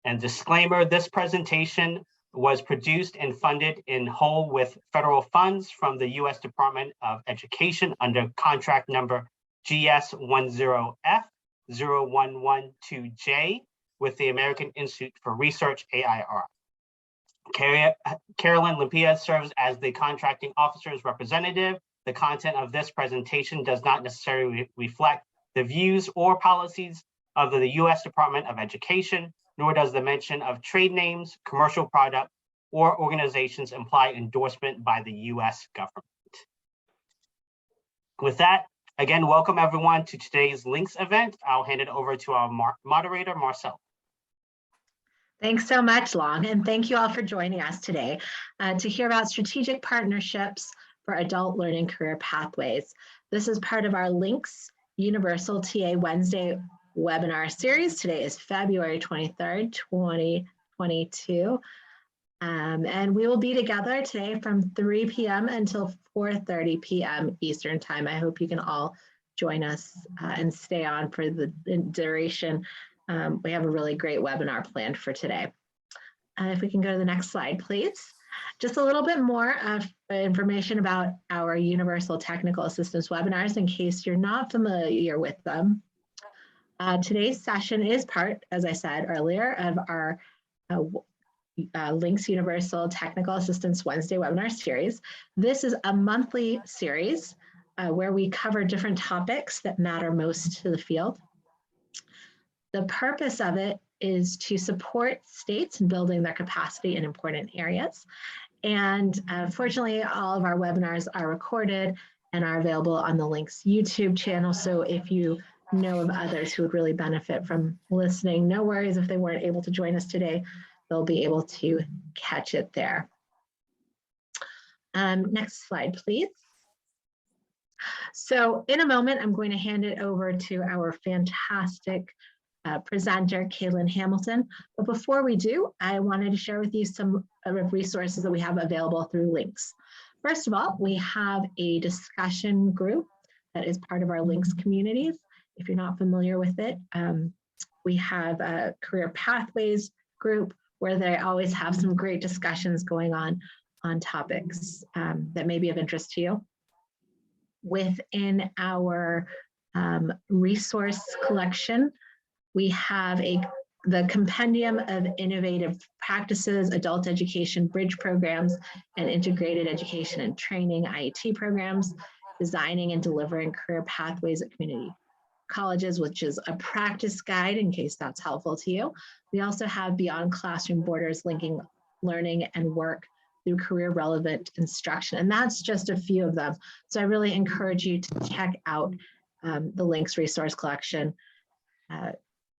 And disclaimer, this presentation was produced and funded in whole with federal funds from the U.S. Department of Education under contract number GS10F0112J with the American Institute for Research, AIR. Carolyn Limpia serves as the contracting officer's representative. The content of this presentation does not necessarily reflect the views or policies of the U.S. Department of Education, nor does the mention of trade names, commercial product, or organizations imply endorsement by the U.S. government. With that, again, welcome everyone to today's Links event. I'll hand it over to our moderator, Marcel. Thanks so much, Long, and thank you all for joining us today to hear about strategic partnerships for adult learning career pathways. This is part of our Links Universal TA Wednesday webinar series. Today is February 23rd, 2022. And we will be together today from 3 p.m. until 4:30 p.m. Eastern time. I hope you can all join us and stay on for the duration. We have a really great webinar planned for today. If we can go to the next slide, please. Just a little bit more of information about our Universal Technical Assistance webinars in case you're not familiar with them. Today's session is part, as I said earlier, of our Links Universal Technical Assistance Wednesday webinar series. This is a monthly series where we cover different topics that matter most to the field. The purpose of it is to support states in building their capacity in important areas. And fortunately, all of our webinars are recorded and are available on the Links YouTube channel. So if you know of others who would really benefit from listening, no worries if they weren't able to join us today, they'll be able to catch it there. Next slide, please. So in a moment, I'm going to hand it over to our fantastic presenter, Kaylin Hamilton. But before we do, I wanted to share with you some resources that we have available through Links. First of all, we have a discussion group that is part of our Links communities. If you're not familiar with it, we have a career pathways group where they always have some great discussions going on topics that may be of interest to you. Within our resource collection, we have the Compendium of Innovative Practices, Adult Education Bridge Programs, and Integrated Education and Training, IET programs, designing and delivering career pathways at community colleges, which is a practice guide in case that's helpful to you. We also have Beyond Classroom Borders, linking learning and work through career relevant instruction. And that's just a few of them. So I really encourage you to check out the Links resource collection.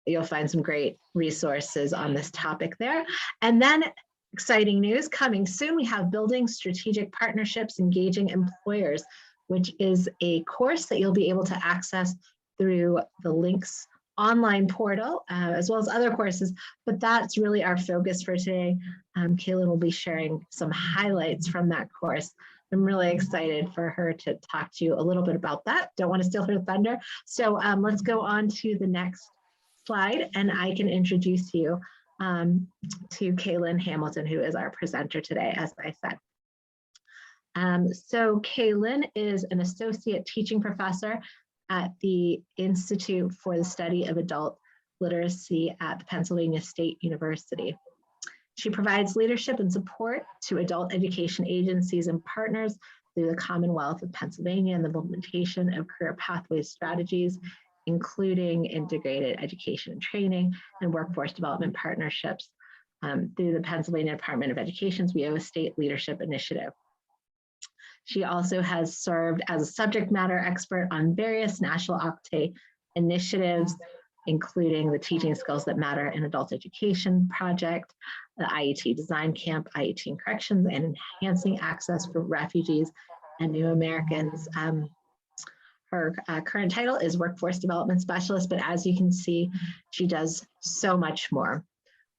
You'll find some great resources on this topic there. And then exciting news coming soon, we have Building Strategic Partnerships, Engaging Employers, which is a course that you'll be able to access through the Links online portal, as well as other courses, but that's really our focus for today. Kaylin will be sharing some highlights from that course. I'm really excited for her to talk to you a little bit about that. Don't want to steal her thunder. So let's go on to the next slide, and I can introduce you to Kaylin Hamilton, who is our presenter today, as I said. So Kaylin is an associate teaching professor at the Institute for the Study of Adult Literacy at the Pennsylvania State University. She provides leadership and support to adult education agencies and partners through the Commonwealth of Pennsylvania and the implementation of career pathways strategies, including integrated education and training and workforce development partnerships through the Pennsylvania Department of Education's WIOA State Leadership Initiative. She also has served as a subject matter expert on various national OCTAE initiatives, including the Teaching Skills That Matter in Adult Education project, the IET Design Camp, IET and Corrections, and Enhancing Access for Refugees and New Americans. Her current title is Workforce Development Specialist, but as you can see, she does so much more.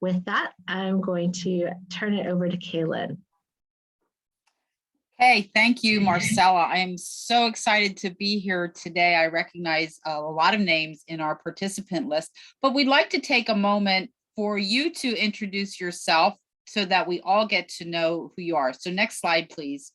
With that, I'm going to turn it over to Kaylin. Hey, thank you, Marcella. I am so excited to be here today. I recognize a lot of names in our participant list, but we'd like to take a moment for you to introduce yourself so that we all get to know who you are. So next slide, please.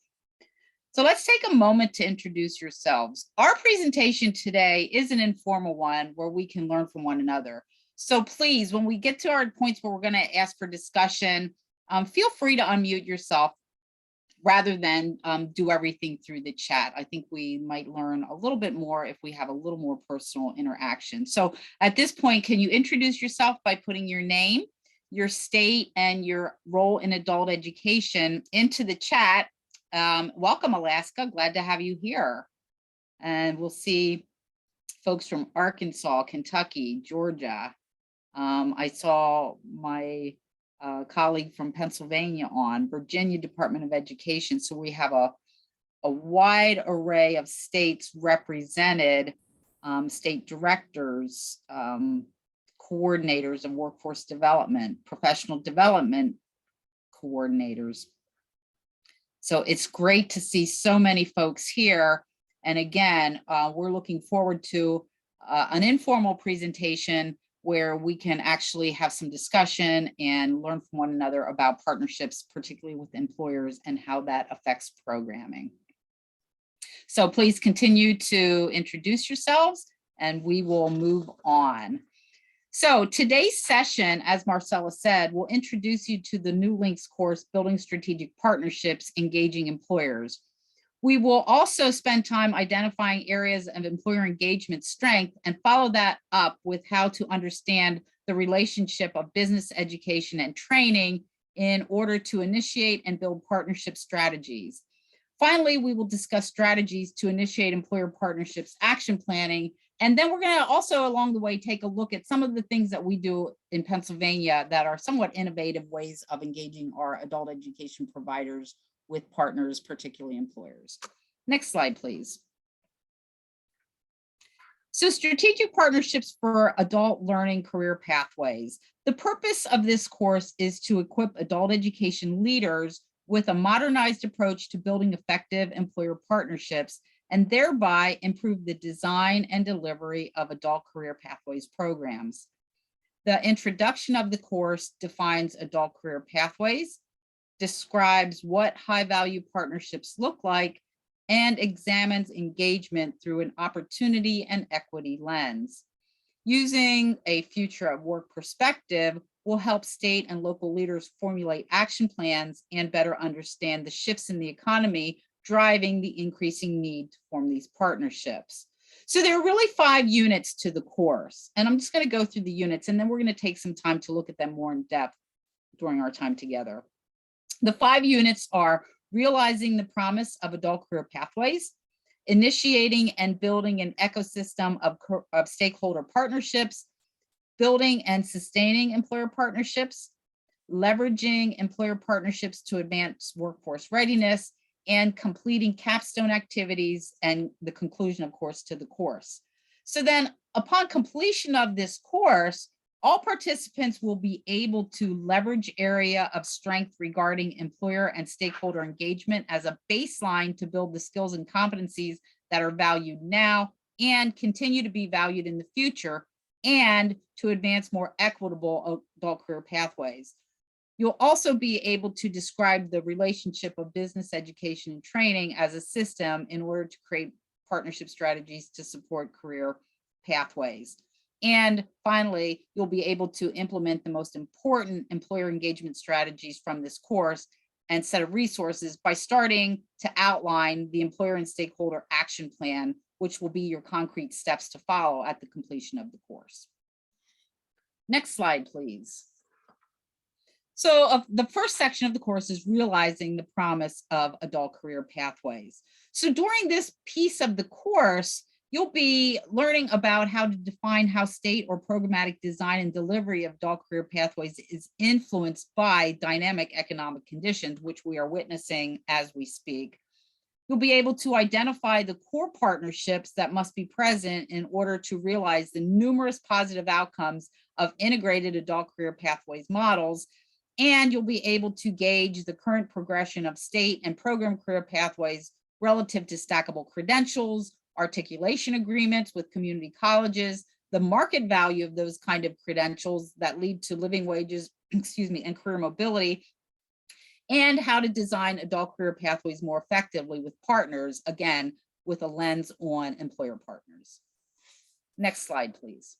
So let's take a moment to introduce yourselves. Our presentation today is an informal one where we can learn from one another. So please, when we get to our points where we're going to ask for discussion, feel free to unmute yourself rather than do everything through the chat. I think we might learn a little bit more if we have a little more personal interaction. So at this point, can you introduce yourself by putting your name, your state, and your role in adult education into the chat? Welcome, Alaska. Glad to have you here. And we'll see folks from Arkansas, Kentucky, Georgia. I saw my colleague from Pennsylvania on, Virginia Department of Education. So we have a wide array of states represented, state directors, coordinators of workforce development, professional development coordinators. So it's great to see so many folks here. And again, we're looking forward to an informal presentation where we can actually have some discussion and learn from one another about partnerships, particularly with employers and how that affects programming. So please continue to introduce yourselves and we will move on. So today's session, as Marcella said, will introduce you to the New Links course, Building Strategic Partnerships, Engaging Employers. We will also spend time identifying areas of employer engagement strength and follow that up with how to understand the relationship of business education and training in order to initiate and build partnership strategies. Finally, we will discuss strategies to initiate employer partnerships action planning. And then we're going to also along the way take a look at some of the things that we do in Pennsylvania that are somewhat innovative ways of engaging our adult education providers with partners, particularly employers. Next slide, please. So strategic partnerships for adult learning career pathways. The purpose of this course is to equip adult education leaders with a modernized approach to building effective employer partnerships and thereby improve the design and delivery of adult career pathways programs. The introduction of the course defines adult career pathways, describes what high-value partnerships look like, and examines engagement through an opportunity and equity lens. Using a future of work perspective will help state and local leaders formulate action plans and better understand the shifts in the economy driving the increasing need to form these partnerships. So there are really 5 units to the course, and I'm just going to go through the units and then we're going to take some time to look at them more in depth during our time together. The 5 units are realizing the promise of adult career pathways, initiating and building an ecosystem of stakeholder partnerships, building and sustaining employer partnerships, leveraging employer partnerships to advance workforce readiness, and completing capstone activities and the conclusion, of course, to the course. So then upon completion of this course, all participants will be able to leverage area of strength regarding employer and stakeholder engagement as a baseline to build the skills and competencies that are valued now and continue to be valued in the future, and to advance more equitable adult career pathways. You'll also be able to describe the relationship of business education and training as a system in order to create partnership strategies to support career pathways. And finally, you'll be able to implement the most important employer engagement strategies from this course and set of resources by starting to outline the employer and stakeholder action plan, which will be your concrete steps to follow at the completion of the course. Next slide, please. So the first section of the course is realizing the promise of adult career pathways. So during this piece of the course, you'll be learning about how to define how state or programmatic design and delivery of adult career pathways is influenced by dynamic economic conditions, which we are witnessing as we speak. You'll be able to identify the core partnerships that must be present in order to realize the numerous positive outcomes of integrated adult career pathways models. And you'll be able to gauge the current progression of state and program career pathways relative to stackable credentials, articulation agreements with community colleges, the market value of those kind of credentials that lead to living wages, excuse me, and career mobility, and how to design adult career pathways more effectively with partners, again, with a lens on employer partners. Next slide, please.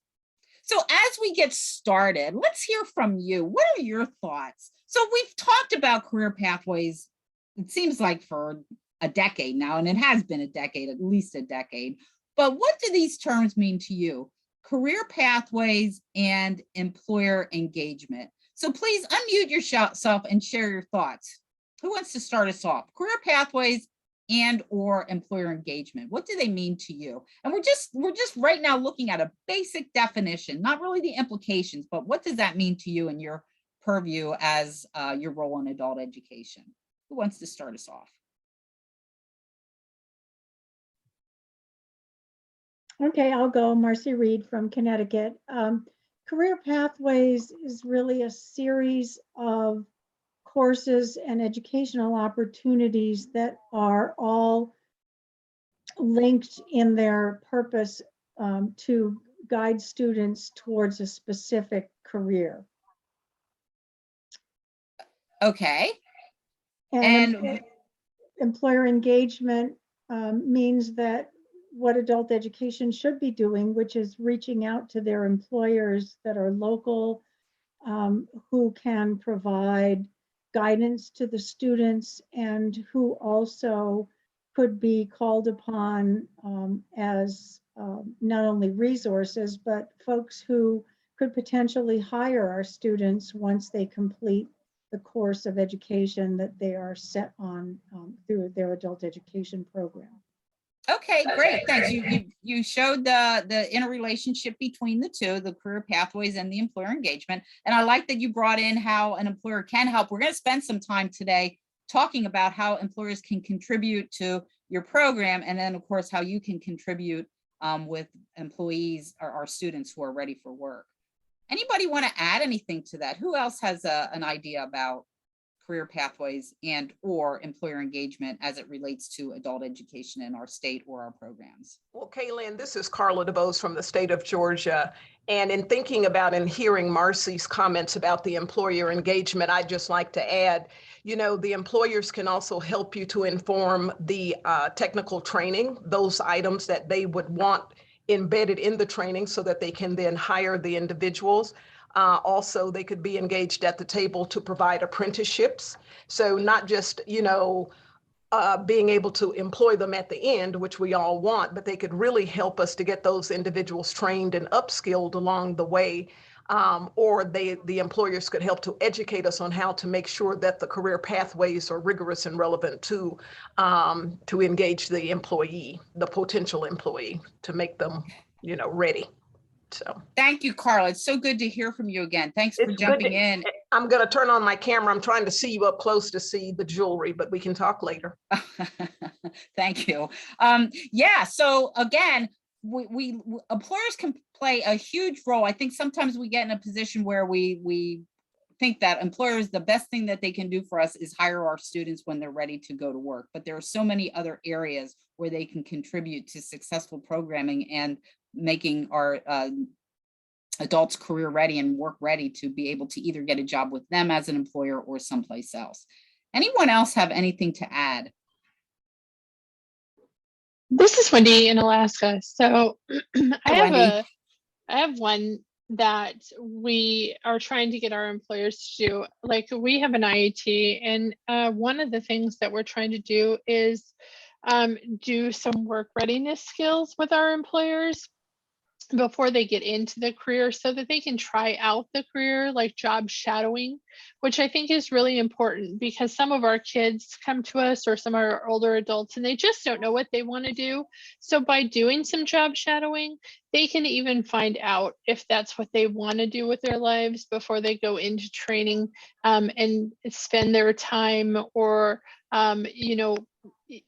So as we get started, let's hear from you. What are your thoughts? So we've talked about career pathways, it seems like for a decade now, and it has been a decade, at least a decade. But what do these terms mean to you? Career pathways and employer engagement. So please unmute yourself and share your thoughts. Who wants to start us off? Career pathways and or employer engagement. What do they mean to you? And we're just right now looking at a basic definition, not really the implications, but what does that mean to you in your purview as your role in adult education? Who wants to start us off? Okay, I'll go. Marcy Reed from Connecticut. Career Pathways is really a series of courses and educational opportunities that are all linked in their purpose to guide students towards a specific career. Okay. And employer engagement means that what adult education should be doing, which is reaching out to their employers that are local, who can provide guidance to the students and who also could be called upon as not only resources, but folks who could potentially hire our students once they complete the course of education that they are set on through their adult education program. Okay, great. Thanks. You showed the interrelationship between the two, the career pathways and the employer engagement. And I like that you brought in how an employer can help. We're going to spend some time today talking about how employers can contribute to your program, and then of course how you can contribute with employees or our students who are ready for work. Anybody want to add anything to that? Who else has an idea about career pathways and or employer engagement as it relates to adult education in our state or our programs? Well, Kaylin, this is Carla DeVos from the state of Georgia. And in thinking about and hearing Marcy's comments about the employer engagement, I'd just like to add, you know, the employers can also help you to inform the technical training, those items that they would want embedded in the training so that they can then hire the individuals. Also, they could be engaged at the table to provide apprenticeships. So not just, you know, being able to employ them at the end, which we all want, but they could really help us to get those individuals trained and upskilled along the way. Or the employers could help to educate us on how to make sure that the career pathways are rigorous and relevant to engage the employee, the potential employee, to make them, you know, ready. So thank you, Carla. It's so good to hear from you again. Thanks for jumping in. I'm going to turn on my camera. I'm trying to see you up close to see the jewelry, but we can talk later. Thank you. Yeah, so again, we employers can play a huge role. I think sometimes we get in a position where we think that employers, the best thing that they can do for us is hire our students when they're ready to go to work. But there are so many other areas where they can contribute to successful programming and making our adults career ready and work ready to be able to either get a job with them as an employer or someplace else. Anyone else have anything to add? This is Wendy in Alaska. So I have one that we are trying to get our employers to do. Like, we have an IET, and one of the things that we're trying to do is do some work readiness skills with our employers before they get into the career, so that they can try out the career, like job shadowing, which I think is really important, because some of our kids come to us, or some of our older adults, and they just don't know what they want to do. So by doing some job shadowing, they can even find out if that's what they want to do with their lives before they go into training and spend their time, or you know,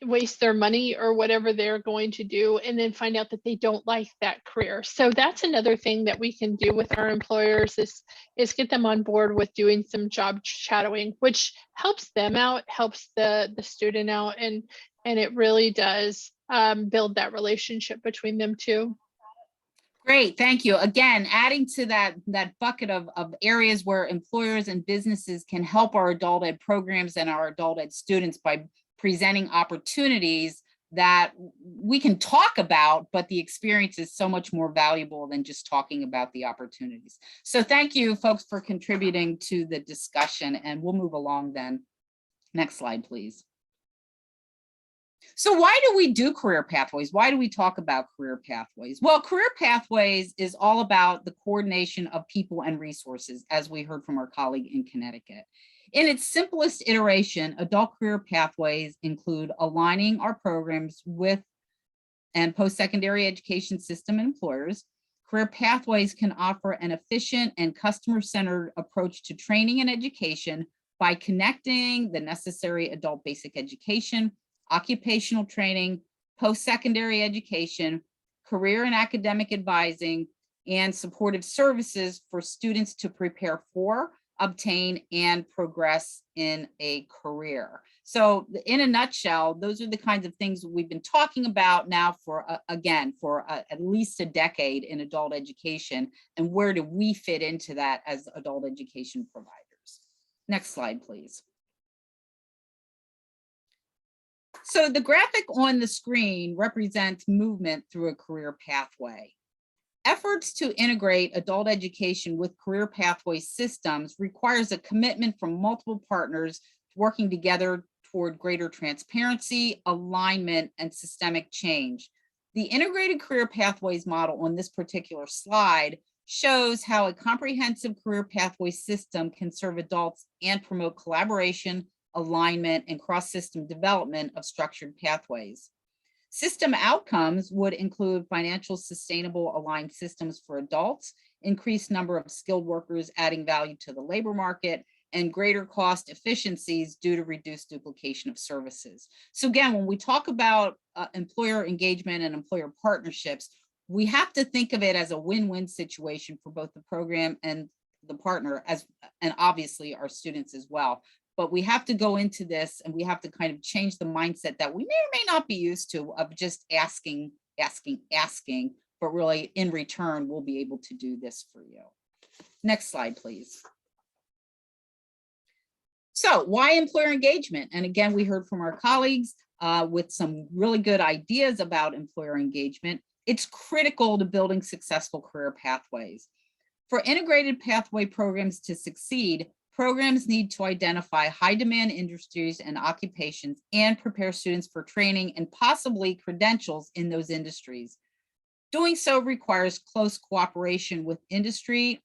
waste their money or whatever they're going to do, and then find out that they don't like that career. So that's another thing that we can do with our employers is get them on board with doing some job shadowing, which helps them out, helps the student out, and it really does build that relationship between them two. Great, thank you. Again, adding to that bucket of areas where employers and businesses can help our adult ed programs and our adult ed students by presenting opportunities that we can talk about, but the experience is so much more valuable than just talking about the opportunities. So thank you, folks, for contributing to the discussion, and we'll move along then. Next slide, please. So why do we do career pathways? Why do we talk about career pathways? Well, career pathways is all about the coordination of people and resources, as we heard from our colleague in Connecticut. In its simplest iteration, adult career pathways include aligning our programs with and post-secondary education system employers. Career pathways can offer an efficient and customer-centered approach to training and education by connecting the necessary adult basic education, occupational training, post-secondary education, career and academic advising, and supportive services for students to prepare for, obtain, and progress in a career. So in a nutshell, those are the kinds of things we've been talking about now for, at least a decade in adult education. And where do we fit into that as adult education providers? Next slide, please. So the graphic on the screen represents movement through a career pathway. Efforts to integrate adult education with career pathway systems requires a commitment from multiple partners working together toward greater transparency, alignment, and systemic change. The integrated career pathways model on this particular slide shows how a comprehensive career pathway system can serve adults and promote collaboration, alignment, and cross-system development of structured pathways. System outcomes would include financial sustainable aligned systems for adults, increased number of skilled workers adding value to the labor market, and greater cost efficiencies due to reduced duplication of services. So again, when we talk about employer engagement and employer partnerships, we have to think of it as a win-win situation for both the program and the partner, and obviously our students as well. But we have to go into this and we have to kind of change the mindset that we may or may not be used to of just asking, but really in return, we'll be able to do this for you. Next slide, please. So why employer engagement? And again, we heard from our colleagues with some really good ideas about employer engagement. It's critical to building successful career pathways. For integrated pathway programs to succeed, programs need to identify high demand industries and occupations and prepare students for training and possibly credentials in those industries. Doing so requires close cooperation with industry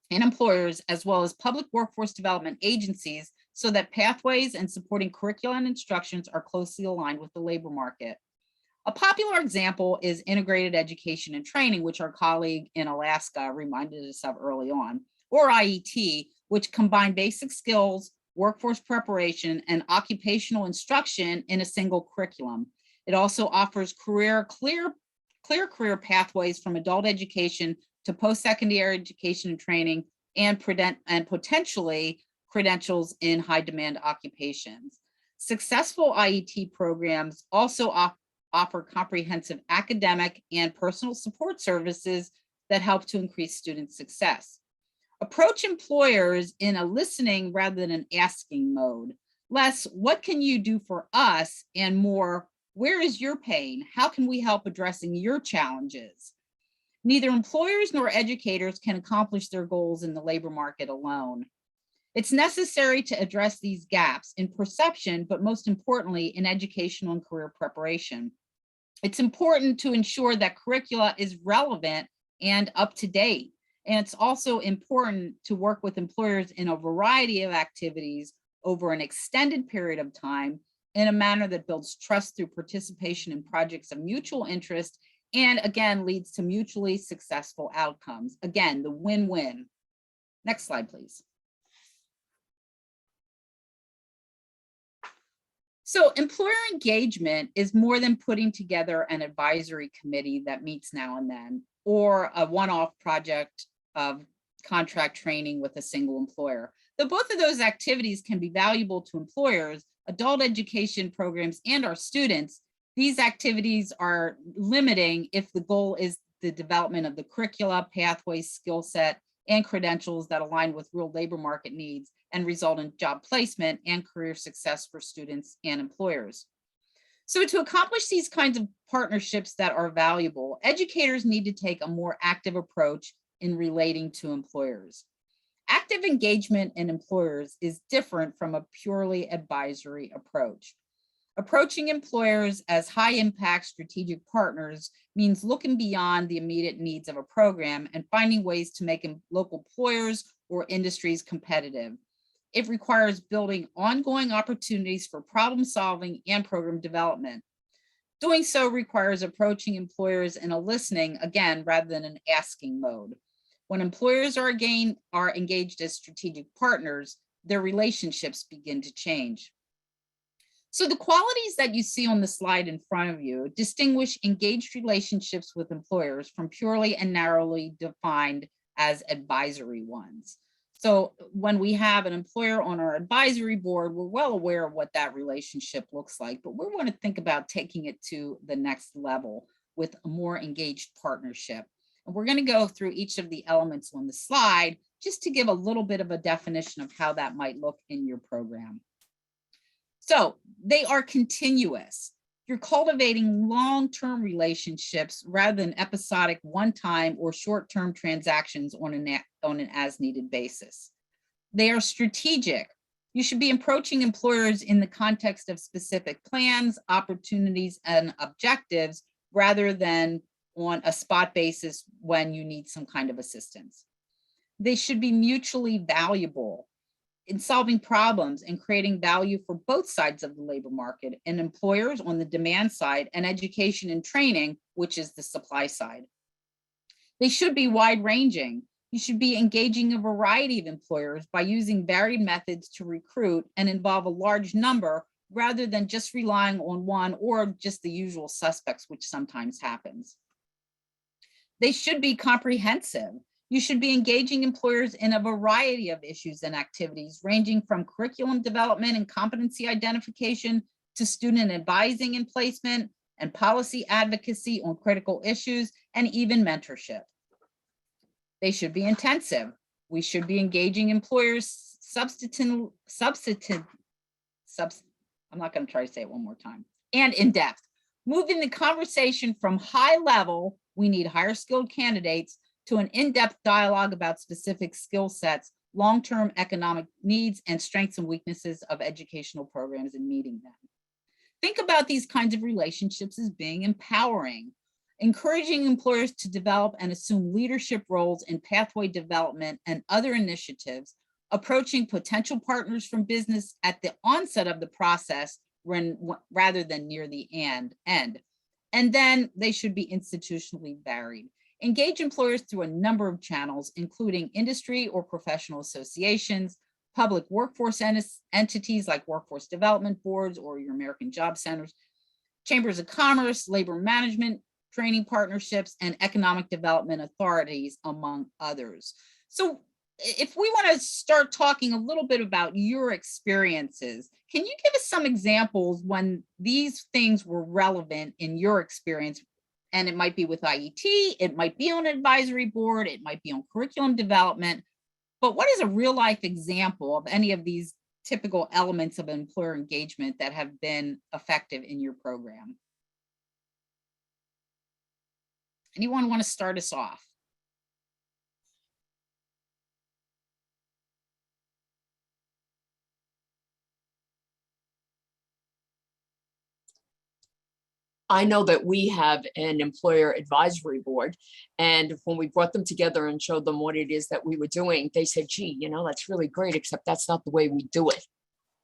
and employers, as well as public workforce development agencies, so that pathways and supporting curriculum and instructions are closely aligned with the labor market. A popular example is integrated education and training, which our colleague in Alaska reminded us of early on, or IET, which combine basic skills, workforce preparation, and occupational instruction in a single curriculum. It also offers clear career pathways from adult education to post-secondary education and training, and potentially credentials in high demand occupations. Successful IET programs also offer comprehensive academic and personal support services that help to increase student success. Approach employers in a listening rather than an asking mode. Less, what can you do for us? And more, where is your pain? How can we help addressing your challenges? Neither employers nor educators can accomplish their goals in the labor market alone. It's necessary to address these gaps in perception, but most importantly, in educational and career preparation. It's important to ensure that curricula is relevant and up to date. And it's also important to work with employers in a variety of activities over an extended period of time in a manner that builds trust through participation in projects of mutual interest and again, leads to mutually successful outcomes. Again, the win-win. Next slide, please. So employer engagement is more than putting together an advisory committee that meets now and then, or a one-off project of contract training with a single employer. Though both of those activities can be valuable to employers, adult education programs, and our students, these activities are limiting if the goal is the development of the curricula, pathways, skill set, and credentials that align with real labor market needs and result in job placement and career success for students and employers. So to accomplish these kinds of partnerships that are valuable, educators need to take a more active approach in relating to employers. Active engagement in employers is different from a purely advisory approach. Approaching employers as high impact strategic partners means looking beyond the immediate needs of a program and finding ways to make local employers or industries competitive. It requires building ongoing opportunities for problem solving and program development. Doing so requires approaching employers in a listening, again, rather than an asking mode. When employers are engaged as strategic partners, their relationships begin to change. So the qualities that you see on the slide in front of you distinguish engaged relationships with employers from purely and narrowly defined as advisory ones. So when we have an employer on our advisory board, we're well aware of what that relationship looks like, but we want to think about taking it to the next level with a more engaged partnership. And we're going to go through each of the elements on the slide just to give a little bit of a definition of how that might look in your program. So they are continuous. You're cultivating long-term relationships rather than episodic one-time or short-term transactions on an as-needed basis. They are strategic. You should be approaching employers in the context of specific plans, opportunities, and objectives rather than on a spot basis when you need some kind of assistance. They should be mutually valuable in solving problems and creating value for both sides of the labor market, and employers on the demand side and education and training, which is the supply side. They should be wide-ranging. You should be engaging a variety of employers by using varied methods to recruit and involve a large number rather than just relying on one or just the usual suspects, which sometimes happens. They should be comprehensive. You should be engaging employers in a variety of issues and activities, ranging from curriculum development and competency identification to student advising and placement and policy advocacy on critical issues and even mentorship. They should be intensive. We should be engaging employers I'm not going to try to say it one more time, and in depth, moving the conversation from high level, we need higher skilled candidates, to an in-depth dialogue about specific skill sets, long-term economic needs, and strengths and weaknesses of educational programs and meeting them. Think about these kinds of relationships as being empowering, encouraging employers to develop and assume leadership roles in pathway development and other initiatives, approaching potential partners from business at the onset of the process rather than near the end. And then they should be institutionally varied. Engage employers through a number of channels, including industry or professional associations, public workforce entities like workforce development boards or your American Job Centers, chambers of commerce, labor management, training partnerships, and economic development authorities, among others. So if we want to start talking a little bit about your experiences, can you give us some examples when these things were relevant in your experience? And it might be with IET, it might be on an advisory board, it might be on curriculum development, but what is a real life example of any of these typical elements of employer engagement that have been effective in your program? Anyone want to start us off? I know that we have an employer advisory board, and when we brought them together and showed them what it is that we were doing, they said, gee, you know, that's really great, except that's not the way we do it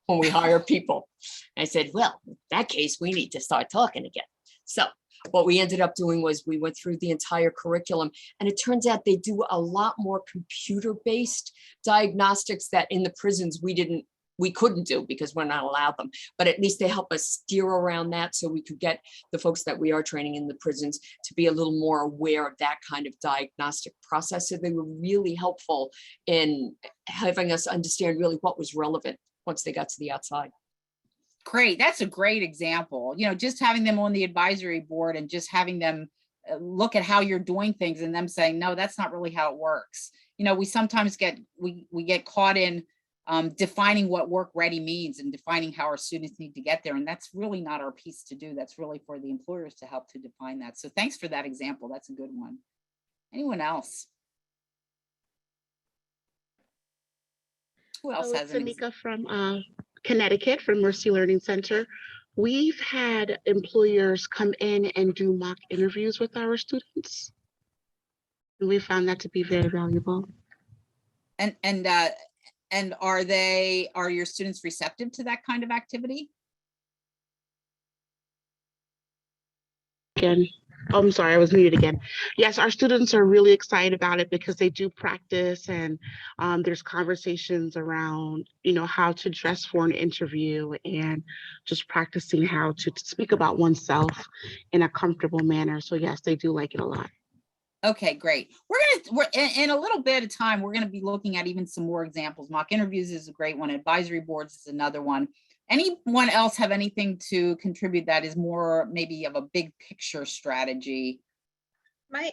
when we hire people. And I said, well, in that case, we need to start talking again. So what we ended up doing was we went through the entire curriculum, and it turns out they do a lot more computer-based diagnostics that in the prisons we couldn't do because we're not allowed them, but at least they help us steer around that so we could get the folks that we are training in the prisons to be a little more aware of that kind of diagnostic process. So they were really helpful in having us understand really what was relevant once they got to the outside. Great, that's a great example. You know, just having them on the advisory board and just having them look at how you're doing things and them saying, no, that's not really how it works. You know, we sometimes get, we get caught in defining what work ready means and defining how our students need to get there. And that's really not our piece to do. That's really for the employers to help to define that. So thanks for that example. That's a good one. Anyone else? Who else has an Tamika from Connecticut, from Mercy Learning Center. We've had employers come in and do mock interviews with our students. And we found that to be very valuable. And are your students receptive to that kind of activity? Again, oh, I'm sorry, I was muted again. Yes, our students are really excited about it because they do practice, and there's conversations around, you know, how to dress for an interview and just practicing how to speak about oneself in a comfortable manner. So yes, they do like it a lot. Okay, great. We're in a little bit of time, we're gonna be looking at even some more examples. Mock interviews is a great one. Advisory boards is another one. Anyone else have anything to contribute that is more maybe of a big picture strategy? My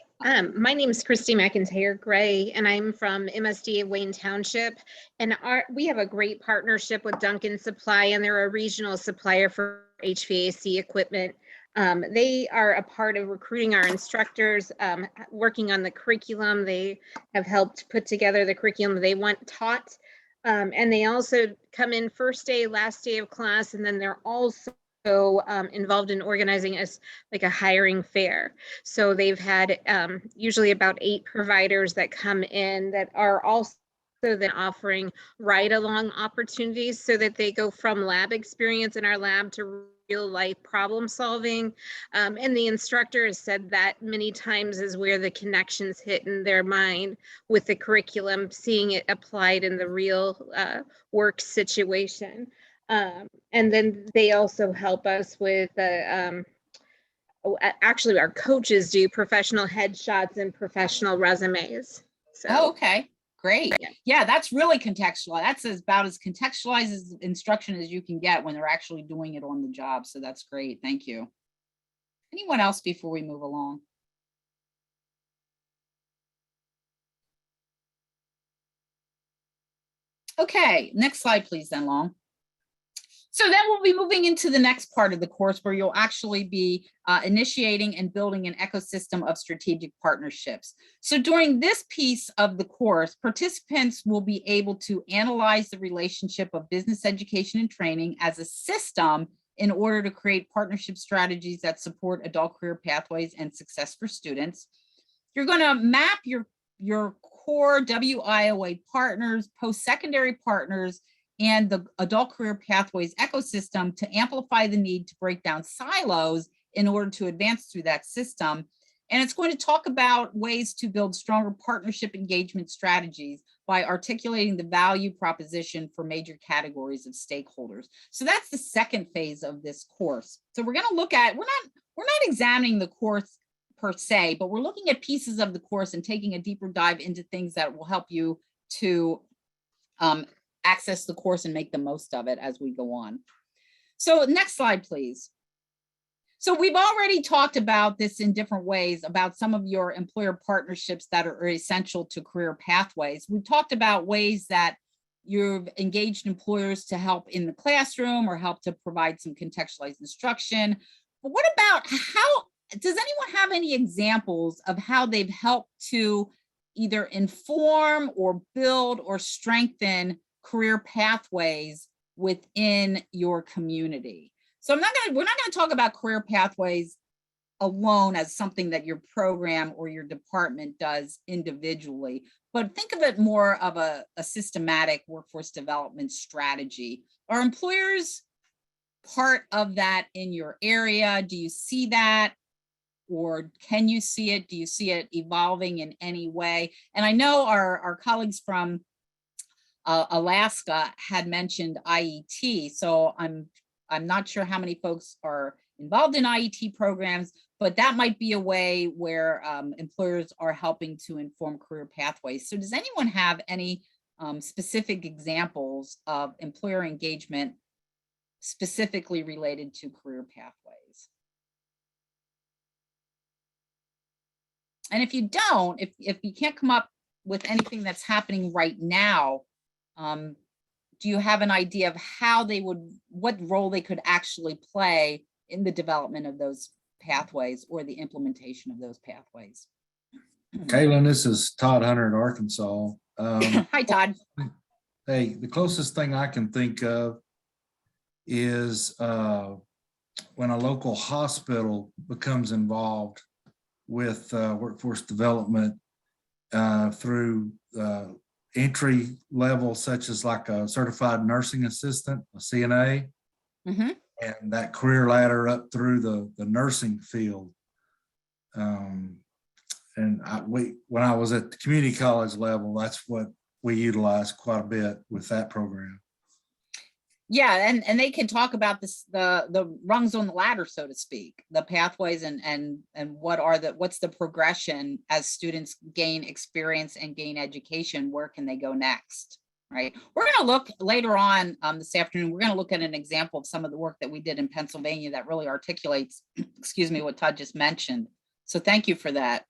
name is Christy McIntyre Gray, and I'm from MSD of Wayne Township. And we have a great partnership with Duncan Supply, and they're a regional supplier for HVAC equipment. They are a part of recruiting our instructors, working on the curriculum. They have helped put together the curriculum they want taught. And they also come in first day, last day of class, and then they're also involved in organizing as like a hiring fair. So they've had usually about 8 providers that come in that are also then offering ride-along opportunities so that they go from lab experience in our lab to real life problem solving. And the instructor has said that many times is where the connections hit in their mind with the curriculum, seeing it applied in the real work situation. And then they also help us with actually our coaches do professional headshots and professional resumes. So. Oh, okay, great. Yeah, that's really contextual. That's about as contextualized as instruction as you can get when they're actually doing it on the job. So that's great. Thank you. Anyone else before we move along? Okay, next slide, please, then, Long. So then we'll be moving into the next part of the course where you'll actually be initiating and building an ecosystem of strategic partnerships. So during this piece of the course, participants will be able to analyze the relationship of business education and training as a system in order to create partnership strategies that support adult career pathways and success for students. You're going to map your core WIOA partners, post-secondary partners, and the adult career pathways ecosystem to amplify the need to break down silos in order to advance through that system. And it's going to talk about ways to build stronger partnership engagement strategies by articulating the value proposition for major categories of stakeholders. So that's the second phase of this course. So we're going to look at, we're not examining the course per se, but we're looking at pieces of the course and taking a deeper dive into things that will help you to access the course and make the most of it as we go on. So next slide, please. So we've already talked about this in different ways about some of your employer partnerships that are essential to career pathways. We've talked about ways that you've engaged employers to help in the classroom or help to provide some contextualized instruction. But what about does anyone have any examples of how they've helped to either inform or build or strengthen career pathways within your community? So we're not going to talk about career pathways alone as something that your program or your department does individually, but think of it more of a systematic workforce development strategy. Are employers part of that in your area? Do you see that? Or can you see it? Do you see it evolving in any way? And I know our colleagues from Alaska had mentioned IET. So I'm not sure how many folks are involved in IET programs, but that might be a way where employers are helping to inform career pathways. So does anyone have any specific examples of employer engagement specifically related to career pathways? And if you don't, if you can't come up with anything that's happening right now, do you have an idea of how they would, what role they could actually play in the development of those pathways or the implementation of those pathways? Kaylin, this is Todd Hunter in Arkansas. Hi, Todd. Hey, the closest thing I can think of is when a local hospital becomes involved with workforce development through entry level, such as like a certified nursing assistant, a CNA, and that career ladder up through the nursing field. And when I was at the community college level, that's what we utilized quite a bit with that program. Yeah, and they can talk about this, the rungs on the ladder, so to speak, the pathways and what's the progression as students gain experience and gain education. Where can they go next? Right. We're going to look later on this afternoon. We're going to look at an example of some of the work that we did in Pennsylvania that really articulates, excuse me, what Todd just mentioned. So thank you for that.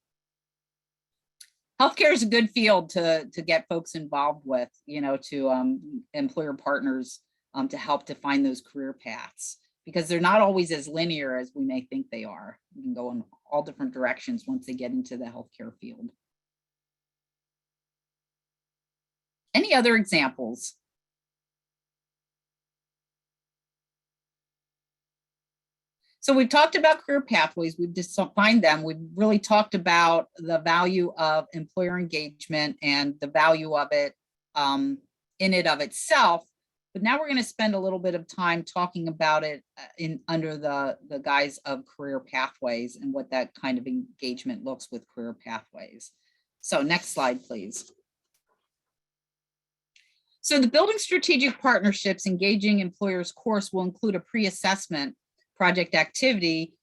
Healthcare is a good field to get folks involved with, you know, to employer partners to help define those career paths, because they're not always as linear as we may think they are. You can go in all different directions once they get into the healthcare field. Any other examples? So we've talked about career pathways, we've defined them, we've really talked about the value of employer engagement and the value of it in and of itself. But now we're going to spend a little bit of time talking about it under the guise of career pathways and what that kind of engagement looks with career pathways. So next slide, please. So the Building Strategic Partnerships Engaging Employers course will include a pre-assessment project activity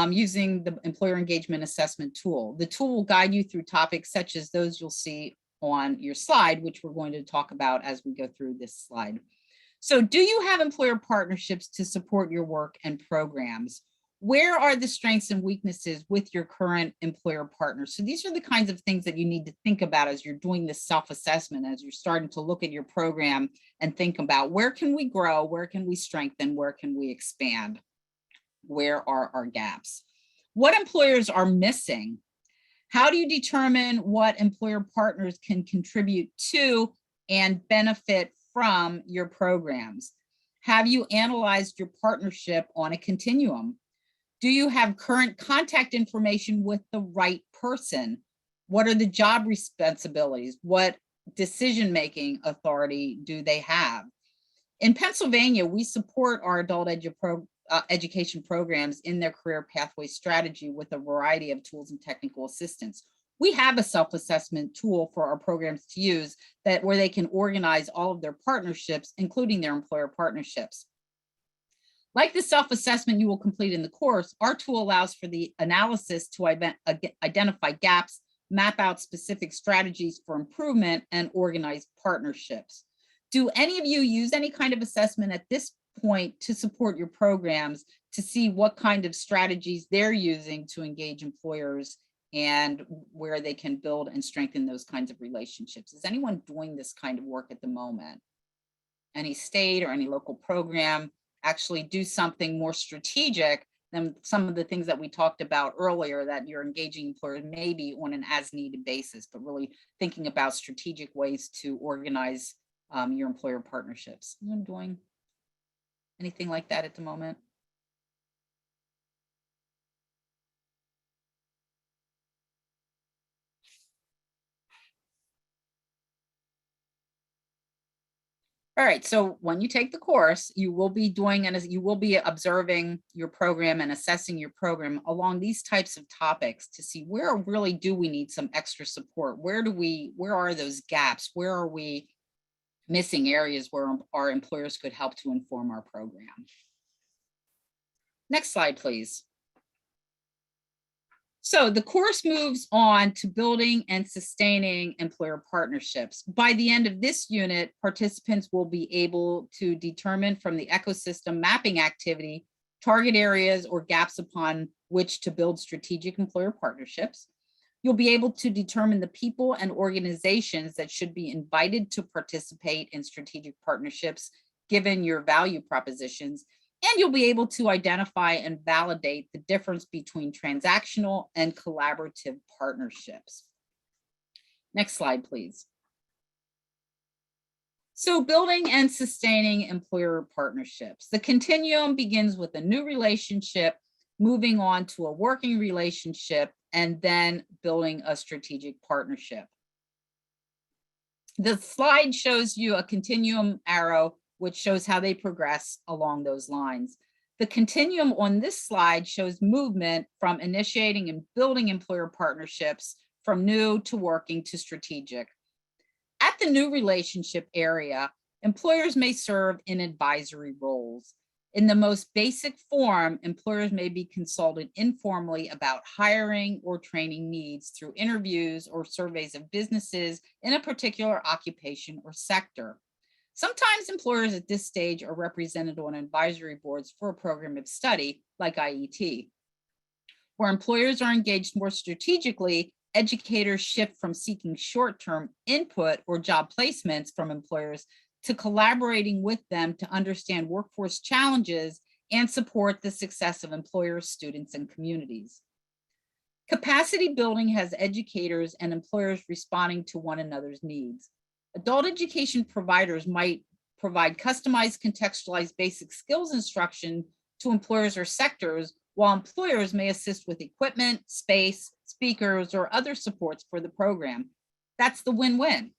using the employer engagement assessment tool. The tool will guide you through topics such as those you'll see on your slide, which we're going to talk about as we go through this slide. So do you have employer partnerships to support your work and programs? Where are the strengths and weaknesses with your current employer partners? So these are the kinds of things that you need to think about as you're doing this self-assessment, as you're starting to look at your program and think about where can we grow, where can we strengthen, where can we expand? Where are our gaps? What employers are missing? How do you determine what employer partners can contribute to and benefit from your programs? Have you analyzed your partnership on a continuum? Do you have current contact information with the right person? What are the job responsibilities? What decision-making authority do they have? In Pennsylvania, we support our adult education programs in their career pathway strategy with a variety of tools and technical assistance. We have a self-assessment tool for our programs to use where they can organize all of their partnerships, including their employer partnerships. Like the self-assessment you will complete in the course, our tool allows for the analysis to identify gaps, map out specific strategies for improvement, and organize partnerships. Do any of you use any kind of assessment at this point to support your programs to see what kind of strategies they're using to engage employers and where they can build and strengthen those kinds of relationships? Is anyone doing this kind of work at the moment? Any state or any local program actually do something more strategic than some of the things that we talked about earlier, that you're engaging employers maybe on an as-needed basis, but really thinking about strategic ways to organize your employer partnerships? Anyone doing anything like that at the moment? All right, so when you take the course, you will be doing and you will be observing your program and assessing your program along these types of topics to see where really do we need some extra support? Where are those gaps? Where are we missing areas where our employers could help to inform our program? Next slide, please. So the course moves on to building and sustaining employer partnerships. By the end of this unit, participants will be able to determine from the ecosystem mapping activity target areas or gaps upon which to build strategic employer partnerships. You'll be able to determine the people and organizations that should be invited to participate in strategic partnerships, given your value propositions, and you'll be able to identify and validate the difference between transactional and collaborative partnerships. Next slide, please. So building and sustaining employer partnerships. The continuum begins with a new relationship, moving on to a working relationship, and then building a strategic partnership. The slide shows you a continuum arrow, which shows how they progress along those lines. The continuum on this slide shows movement from initiating and building employer partnerships from new to working to strategic. At the new relationship area, employers may serve in advisory roles. In the most basic form, employers may be consulted informally about hiring or training needs through interviews or surveys of businesses in a particular occupation or sector. Sometimes employers at this stage are represented on advisory boards for a program of study like IET. Where employers are engaged more strategically, educators shift from seeking short-term input or job placements from employers to collaborating with them to understand workforce challenges and support the success of employers, students, and communities. Capacity building has educators and employers responding to one another's needs. Adult education providers might provide customized, contextualized basic skills instruction to employers or sectors, while employers may assist with equipment, space, speakers, or other supports for the program. That's the win-win.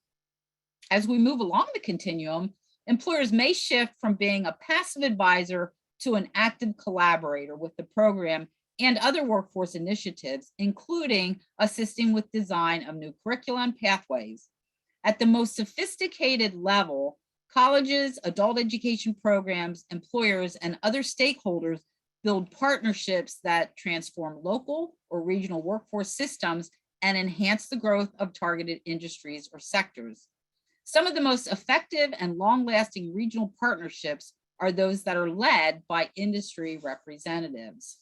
As we move along the continuum, employers may shift from being a passive advisor to an active collaborator with the program and other workforce initiatives, including assisting with design of new curriculum pathways. At the most sophisticated level, colleges, adult education programs, employers, and other stakeholders build partnerships that transform local or regional workforce systems and enhance the growth of targeted industries or sectors. Some of the most effective and long-lasting regional partnerships are those that are led by industry representatives.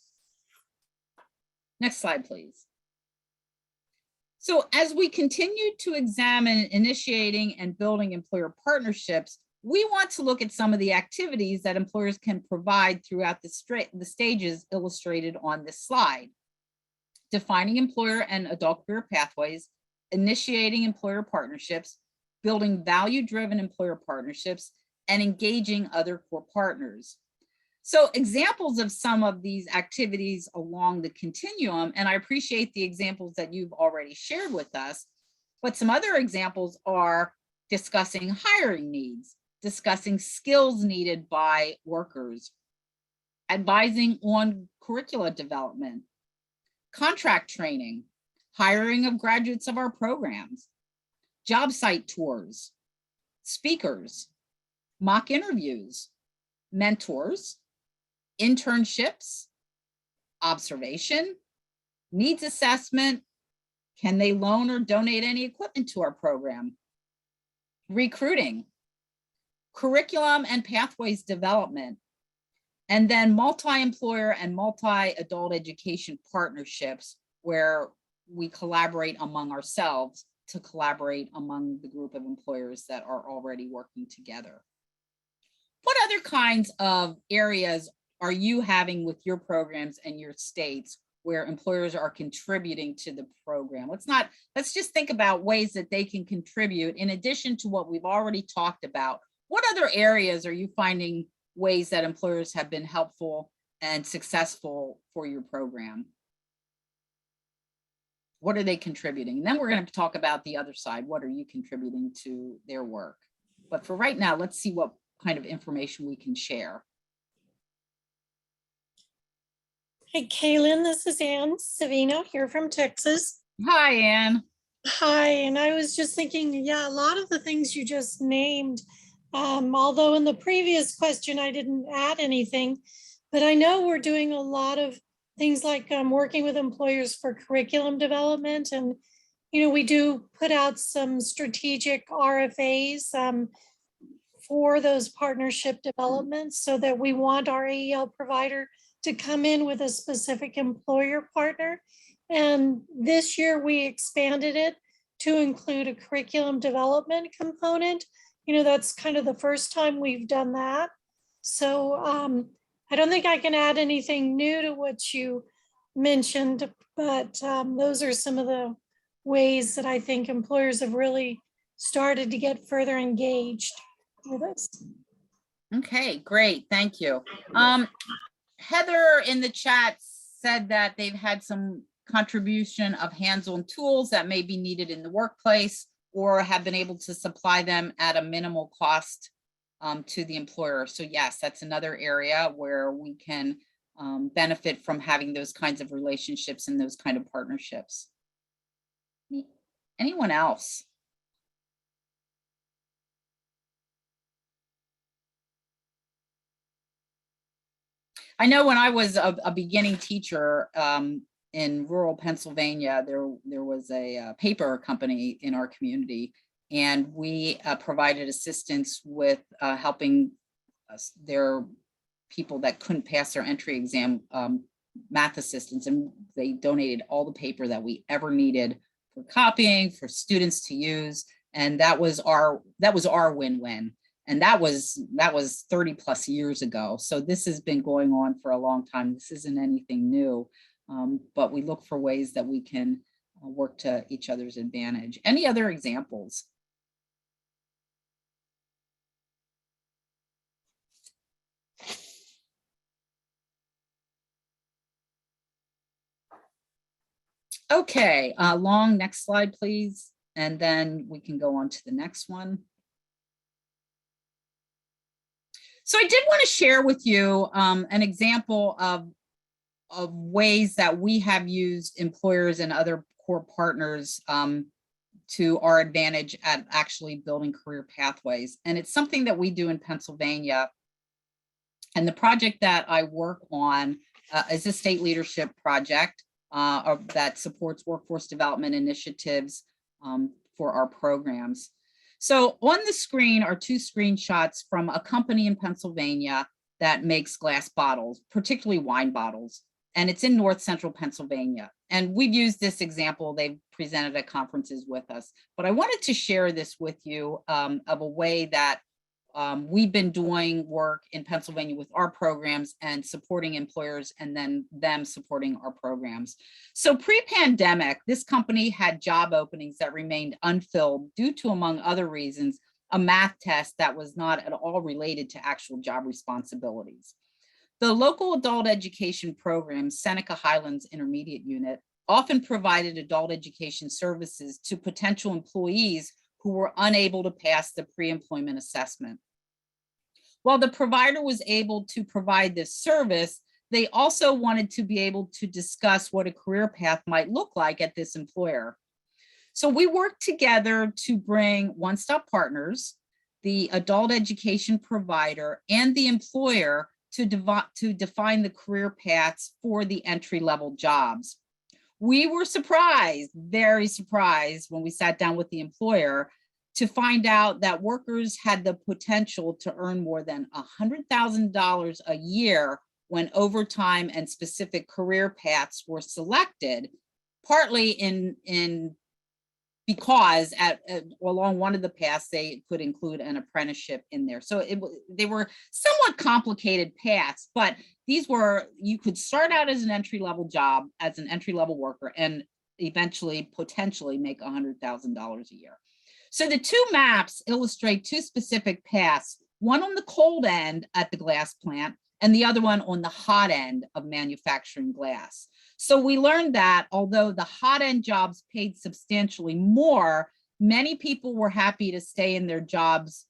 Next slide, please. So as we continue to examine initiating and building employer partnerships, we want to look at some of the activities that employers can provide throughout the stages illustrated on this slide. Defining employer and adult career pathways, initiating employer partnerships, building value-driven employer partnerships, and engaging other core partners. So examples of some of these activities along the continuum, and I appreciate the examples that you've already shared with us, but some other examples are discussing hiring needs, discussing skills needed by workers, advising on curricula development, contract training, hiring of graduates of our programs, job site tours, speakers, mock interviews, mentors, internships, observation, needs assessment, can they loan or donate any equipment to our program, recruiting, curriculum and pathways development, and then multi-employer and multi-adult education partnerships where we collaborate among ourselves to collaborate among the group of employers that are already working together. What other kinds of areas are you having with your programs and your states where employers are contributing to the program? Let's just think about ways that they can contribute in addition to what we've already talked about. What other areas are you finding ways that employers have been helpful and successful for your program? What are they contributing? And then we're going to talk about the other side. What are you contributing to their work? But for right now, let's see what kind of information we can share. Hey, Kaylin, this is Ann Savino here from Texas. Hi, Ann. Hi, and I was just thinking, yeah, a lot of the things you just named, although in the previous question I didn't add anything, but I know we're doing a lot of things like working with employers for curriculum development. And, you know, we do put out some strategic RFAs for those partnership developments so that we want our AEL provider to come in with a specific employer partner And this year we expanded it to include a curriculum development component. You know, that's kind of the first time we've done that. So I don't think I can add anything new to what you mentioned, but those are some of the ways that I think employers have really started to get further engaged with us. Okay, great. Thank you. Heather in the chat said that they've had some contribution of hands-on tools that may be needed in the workplace or have been able to supply them at a minimal cost to the employer. So yes, that's another area where we can benefit from having those kinds of relationships and those kind of partnerships. Anyone else? I know when I was a beginning teacher in rural Pennsylvania, there was a paper company in our community, and we provided assistance with helping their people that couldn't pass their entry exam, math assistants, and they donated all the paper that we ever needed for copying, for students to use, and that was our win-win. And that was 30 plus years ago. So this has been going on for a long time. This isn't anything new, but we look for ways that we can work to each other's advantage. Any other examples? Okay, Long, next slide, please. And then we can go on to the next one. So I did want to share with you an example of ways that we have used employers and other core partners to our advantage at actually building career pathways. And it's something that we do in Pennsylvania. And the project that I work on is a state leadership project that supports workforce development initiatives for our programs. So on the screen are two screenshots from a company in Pennsylvania that makes glass bottles, particularly wine bottles, and it's in North Central Pennsylvania. And we've used this example, they've presented at conferences with us, but I wanted to share this with you of a way that we've been doing work in Pennsylvania with our programs and supporting employers and then them supporting our programs. So pre-pandemic, this company had job openings that remained unfilled due to, among other reasons, a math test that was not at all related to actual job responsibilities. The local adult education program, Seneca Highlands Intermediate Unit, often provided adult education services to potential employees who were unable to pass the pre-employment assessment. While the provider was able to provide this service, they also wanted to be able to discuss what a career path might look like at this employer. So we worked together to bring one-stop partners, the adult education provider, and the employer to define the career paths for the entry-level jobs. We were surprised, very surprised, when we sat down with the employer to find out that workers had the potential to earn more than $100,000 a year when overtime and specific career paths were selected, partly because along one of the paths, they could include an apprenticeship in there. So they were somewhat complicated paths, but these were, you could start out as an entry-level job, as an entry-level worker, and eventually potentially make $100,000 a year. So the two maps illustrate two specific paths, one on the cold end at the glass plant and the other one on the hot end of manufacturing glass. So we learned that although the hot end jobs paid substantially more, many people were happy to stay in their jobs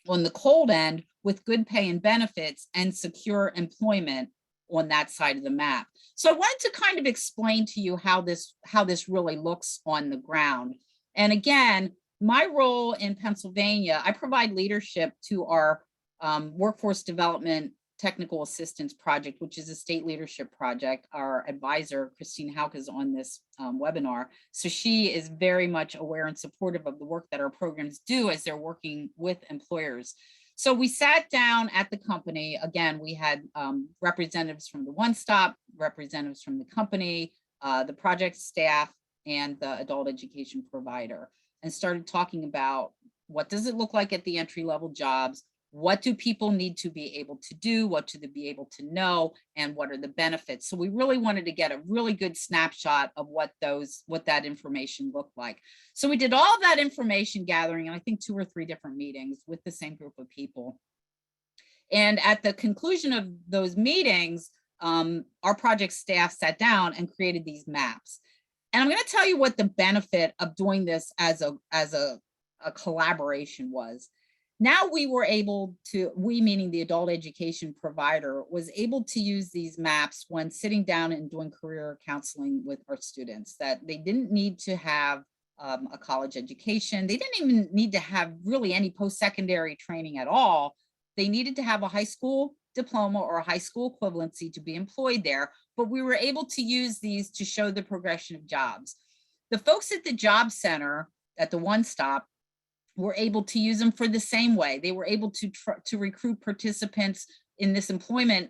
on the cold end with good pay and benefits and secure employment on that side of the map. So I wanted to kind of explain to you how this really looks on the ground. And again, my role in Pennsylvania, I provide leadership to our workforce development technical assistance project, which is a state leadership project. Our advisor, Christine Hauck, is on this webinar. So she is very much aware and supportive of the work that our programs do as they're working with employers. So we sat down at the company. Again, we had representatives from the One Stop, representatives from the company, the project staff, and the adult education provider, and started talking about what does it look like at the entry-level jobs? What do people need to be able to do? What do they be able to know? And what are the benefits? So we really wanted to get a really good snapshot of what that information looked like. So we did all of that information gathering, and I think 2 or 3 different meetings with the same group of people. And at the conclusion of those meetings, our project staff sat down and created these maps. And I'm going to tell you what the benefit of doing this as a collaboration was. Now we were able to, we meaning the adult education provider, was able to use these maps when sitting down and doing career counseling with our students, that they didn't need to have a college education. They didn't even need to have really any post-secondary training at all. They needed to have a high school diploma or a high school equivalency to be employed there, but we were able to use these to show the progression of jobs. The folks at the job center, at the One Stop, were able to use them for the same way. They were able to recruit participants in this employment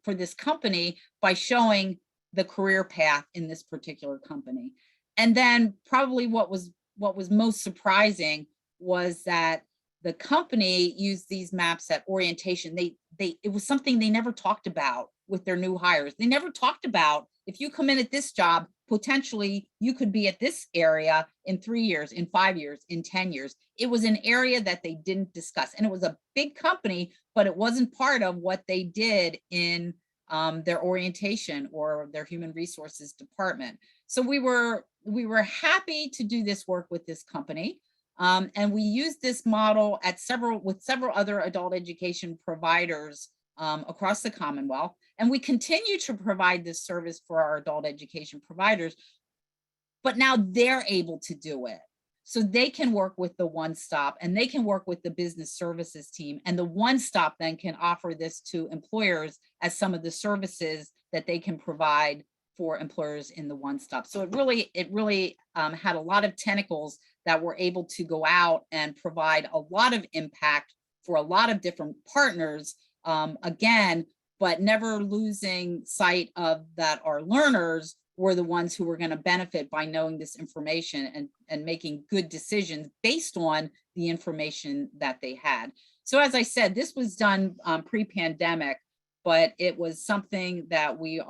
for this company by showing the career path in this particular company. And then probably what was most surprising was that the company used these maps at orientation. It was something they never talked about with their new hires. They never talked about, if you come in at this job, potentially you could be at this area in 3 years, in 5 years, in 10 years. It was an area that they didn't discuss. And it was a big company, but it wasn't part of what they did in their orientation or their human resources department. So we were happy to do this work with this company. And we used this model with several other adult education providers across the Commonwealth. And we continue to provide this service for our adult education providers, but now they're able to do it. So they can work with the One Stop, and they can work with the business services team, and the One Stop then can offer this to employers as some of the services that they can provide for employers in the One Stop. So it really had a lot of tentacles that were able to go out and provide a lot of impact for a lot of different partners, again, but never losing sight of that our learners were the ones who were going to benefit by knowing this information and making good decisions based on the information that they had. So as I said, this was done pre-pandemic, but it was something that we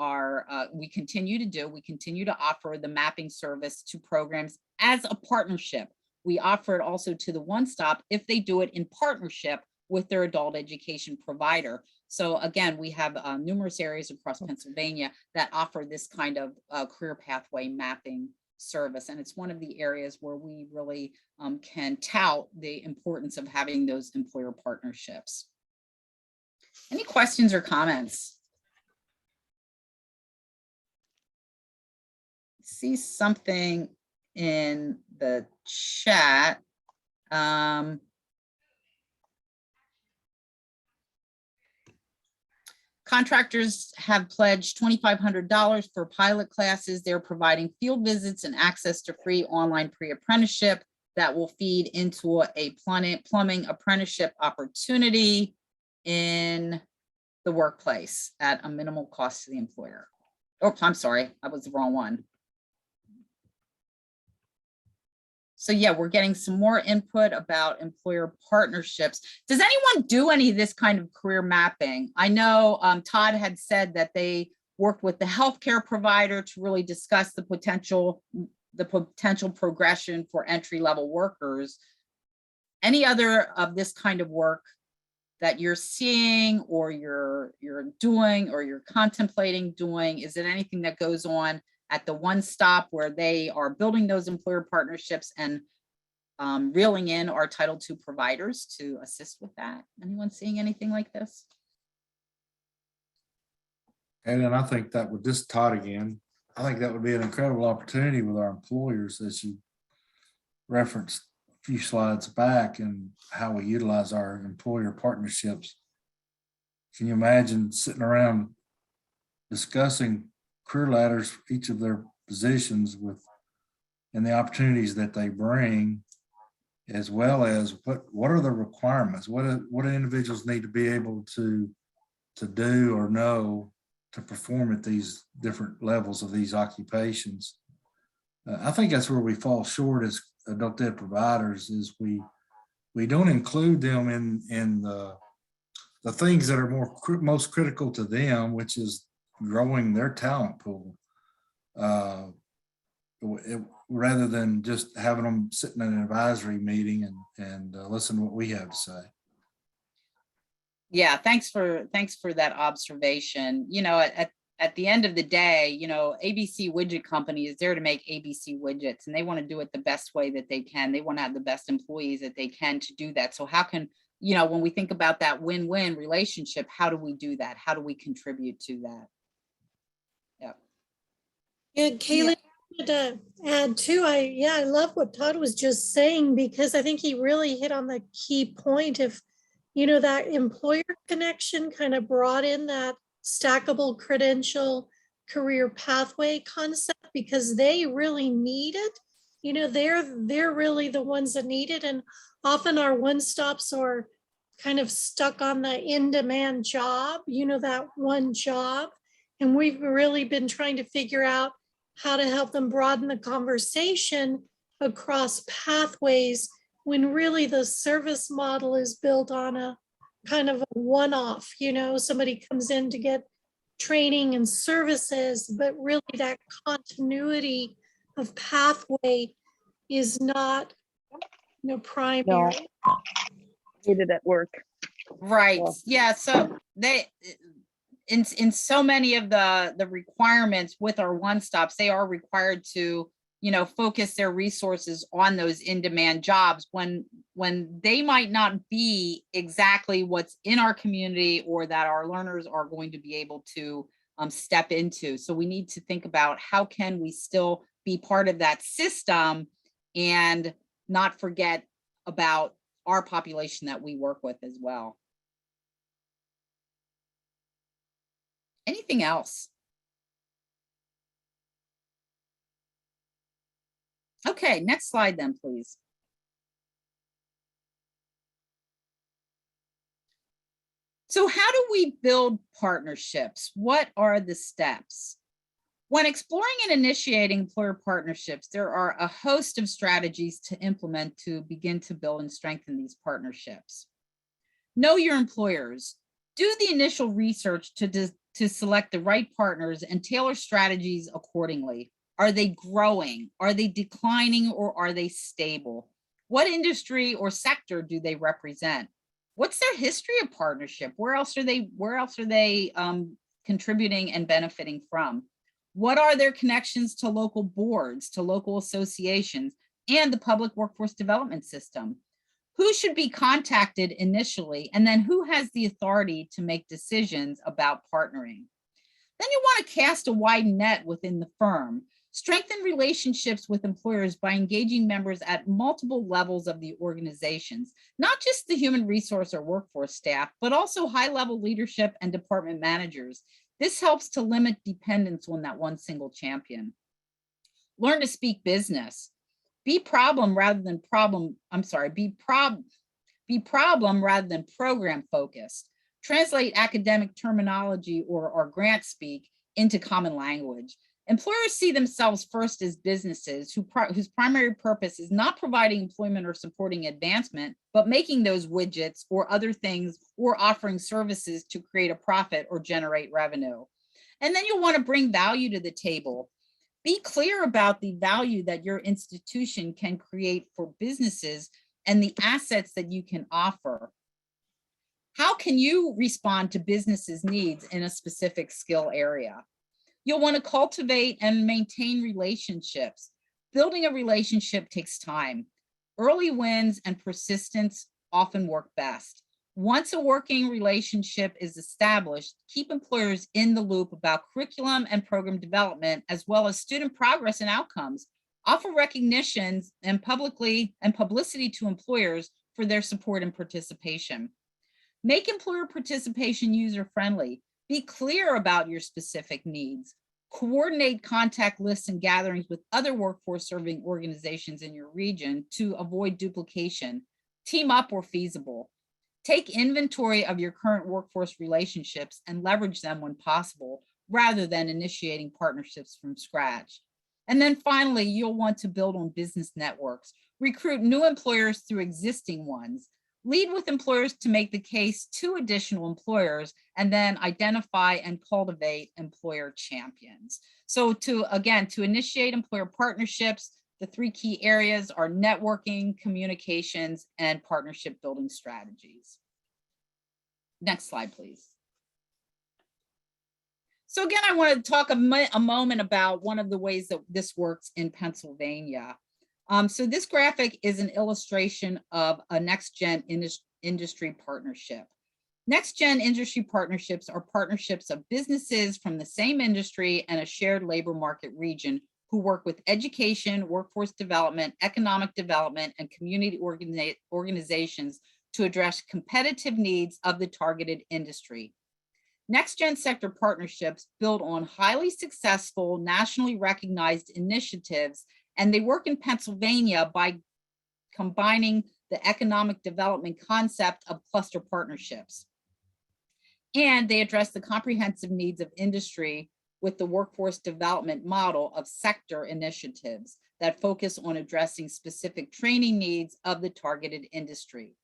continue to do. We continue to offer the mapping service to programs as a partnership. We offer it also to the One Stop if they do it in partnership with their adult education provider. So again, we have numerous areas across Pennsylvania that offer this kind of career pathway mapping service. And it's one of the areas where we really can tout the importance of having those employer partnerships. Any questions or comments? See something in the chat. Contractors have pledged $2,500 for pilot classes. They're providing field visits and access to free online pre-apprenticeship that will feed into a plumbing apprenticeship opportunity in the workplace at a minimal cost to the employer. Oh, I'm sorry, I was the wrong one. So yeah, we're getting some more input about employer partnerships. Does anyone do any of this kind of career mapping? I know Todd had said that they worked with the healthcare provider to really discuss the potential progression for entry-level workers. Any other of this kind of work that you're seeing or you're doing or you're contemplating doing? Is it anything that goes on at the One Stop where they are building those employer partnerships and reeling in our Title II providers to assist with that? Anyone seeing anything like this? And then I think that with this Todd again, I think that would be an incredible opportunity with our employers, as you referenced a few slides back, and how we utilize our employer partnerships. Can you imagine sitting around discussing career ladders for each of their positions and the opportunities that they bring, as well as what are the requirements? What do individuals need to be able to do or know to perform at these different levels of these occupations. I think that's where we fall short as adult ed providers, is we don't include them in the things that are most critical to them, which is growing their talent pool, rather than just having them sitting in an advisory meeting and listen to what we have to say. Yeah, thanks for that observation. You know, at the end of the day, you know, ABC Widget Company is there to make ABC widgets, and they want to do it the best way that they can. They want to have the best employees that they can to do that. So how can, you know, when we think about that win-win relationship, how do we do that? How do we contribute to that? Yeah, Kayla, to add too, I love what Todd was just saying, because I think he really hit on the key point of, you know, that employer connection kind of brought in that stackable credential career pathway concept, because they really need it. You know, they're really the ones that need it. And often our one-stops are kind of stuck on the in-demand job, you know, that one job. And we've really been trying to figure out how to help them broaden the conversation across pathways, when really the service model is built on a kind of a one-off. You know, somebody comes in to get training and services, but really that continuity of pathway is not, you know, primary. Needed at work. Right. Yeah. So they, in so many of the requirements with our one-stops, they are required to, you know, focus their resources on those in-demand jobs when they might not be exactly what's in our community or that our learners are going to be able to step into. So we need to think about how can we still be part of that system and not forget about our population that we work with as well. Anything else? Okay, next slide then, please. So how do we build partnerships? What are the steps? When exploring and initiating employer partnerships, there are a host of strategies to implement to begin to build and strengthen these partnerships. Know your employers. Do the initial research to select the right partners and tailor strategies accordingly. Are they growing? Are they declining, or are they stable? What industry or sector do they represent? What's their history of partnership? Where else are they contributing and benefiting from? What are their connections to local boards, to local associations, and the public workforce development system? Who should be contacted initially, and then who has the authority to make decisions about partnering? Then you want to cast a wide net within the firm. Strengthen relationships with employers by engaging members at multiple levels of the organizations, not just the human resource or workforce staff, but also high-level leadership and department managers. This helps to limit dependence on that one single champion. Learn to speak business. Be problem rather than program focused. Translate academic terminology or grant speak into common language. Employers see themselves first as businesses whose primary purpose is not providing employment or supporting advancement, but making those widgets or other things or offering services to create a profit or generate revenue. And then you'll want to bring value to the table. Be clear about the value that your institution can create for businesses and the assets that you can offer. How can you respond to businesses' needs in a specific skill area? You'll want to cultivate and maintain relationships. Building a relationship takes time. Early wins and persistence often work best. Once a working relationship is established, keep employers in the loop about curriculum and program development, as well as student progress and outcomes. Offer recognitions and publicity to employers for their support and participation. Make employer participation user-friendly. Be clear about your specific needs. Coordinate contact lists and gatherings with other workforce serving organizations in your region to avoid duplication. Team up where feasible. Take inventory of your current workforce relationships and leverage them when possible. rather than initiating partnerships from scratch. And then finally, you'll want to build on business networks, recruit new employers through existing ones, lead with employers to make the case to additional employers, and then identify and cultivate employer champions. So to initiate employer partnerships, the 3 key areas are networking, communications, and partnership building strategies. Next slide, please. So again, I want to talk a moment about one of the ways that this works in Pennsylvania. So this graphic is an illustration of a next-gen industry partnership. Next-gen industry partnerships are partnerships of businesses from the same industry and a shared labor market region who work with education, workforce development, economic development, and community organizations to address competitive needs of the targeted industry. Next-gen sector partnerships build on highly successful, nationally recognized initiatives, and they work in Pennsylvania by combining the economic development concept of cluster partnerships. And they address the comprehensive needs of industry with the workforce development model of sector initiatives that focus on addressing specific training needs of the targeted industry.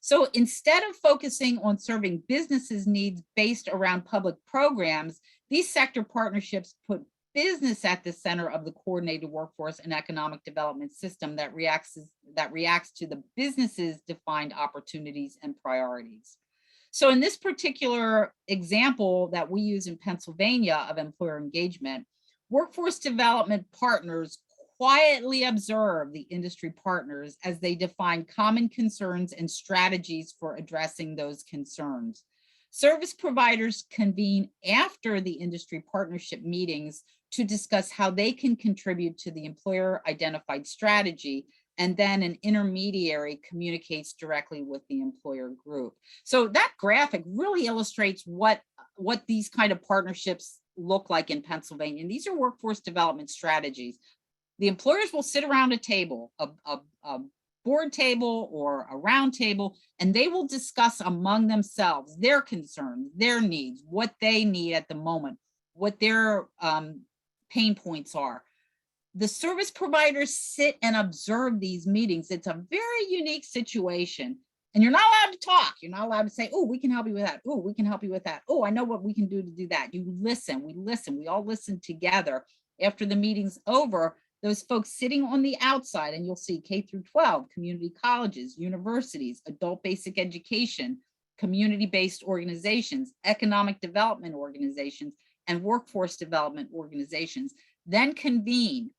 So instead of focusing on serving businesses' needs based around public programs, these sector partnerships put business at the center of the coordinated workforce and economic development system that reacts to the business's defined opportunities and priorities. So in this particular example that we use in Pennsylvania of employer engagement, workforce development partners quietly observe the industry partners as they define common concerns and strategies for addressing those concerns. Service providers convene after the industry partnership meetings to discuss how they can contribute to the employer identified strategy, and then an intermediary communicates directly with the employer group. So that graphic really illustrates what these kind of partnerships look like in Pennsylvania. And these are workforce development strategies. The employers will sit around a table, a board table or a round table, and they will discuss among themselves their concerns, their needs, what they need at the moment, what their pain points are. The service providers sit and observe these meetings. It's a very unique situation. And you're not allowed to talk. You're not allowed to say, oh, we can help you with that. Oh, we can help you with that. Oh, I know what we can do to do that. You listen, we all listen together. After the meeting's over, those folks sitting on the outside, and you'll see K through 12, community colleges, universities, adult basic education, community-based organizations, economic development organizations, and workforce development organizations, then convene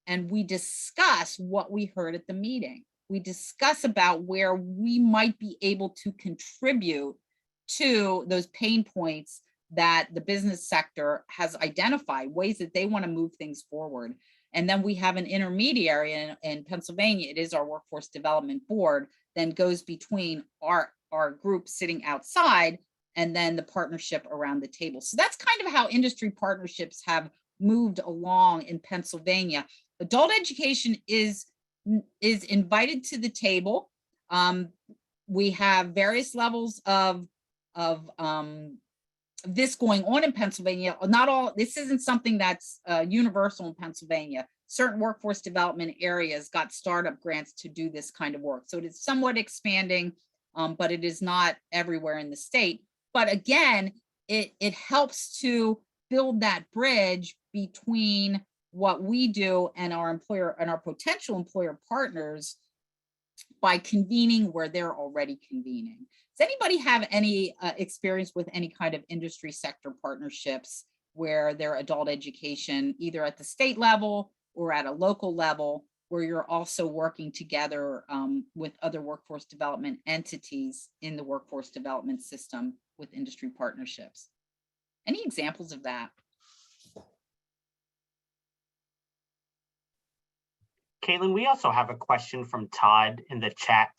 and we discuss what we heard at the meeting. We discuss about where we might be able to contribute to those pain points that the business sector has identified, ways that they want to move things forward. And then we have an intermediary in Pennsylvania, it is our workforce development board, then goes between our group sitting outside and then the partnership around the table. So that's kind of how industry partnerships have moved along in Pennsylvania. Adult education is invited to the table. We have various levels of this going on in Pennsylvania. Not all, this isn't something that's universal in Pennsylvania. Certain workforce development areas got startup grants to do this kind of work. So it is somewhat expanding, but it is not everywhere in the state. But again, it helps to build that bridge between what we do and our employer and our potential employer partners by convening where they're already convening. Does anybody have any experience with any kind of industry sector partnerships where they're adult education, either at the state level or at a local level, where you're also working together with other workforce development entities in the workforce development system with industry partnerships? Any examples of that? Caitlin, we also have a question from Todd in the chat.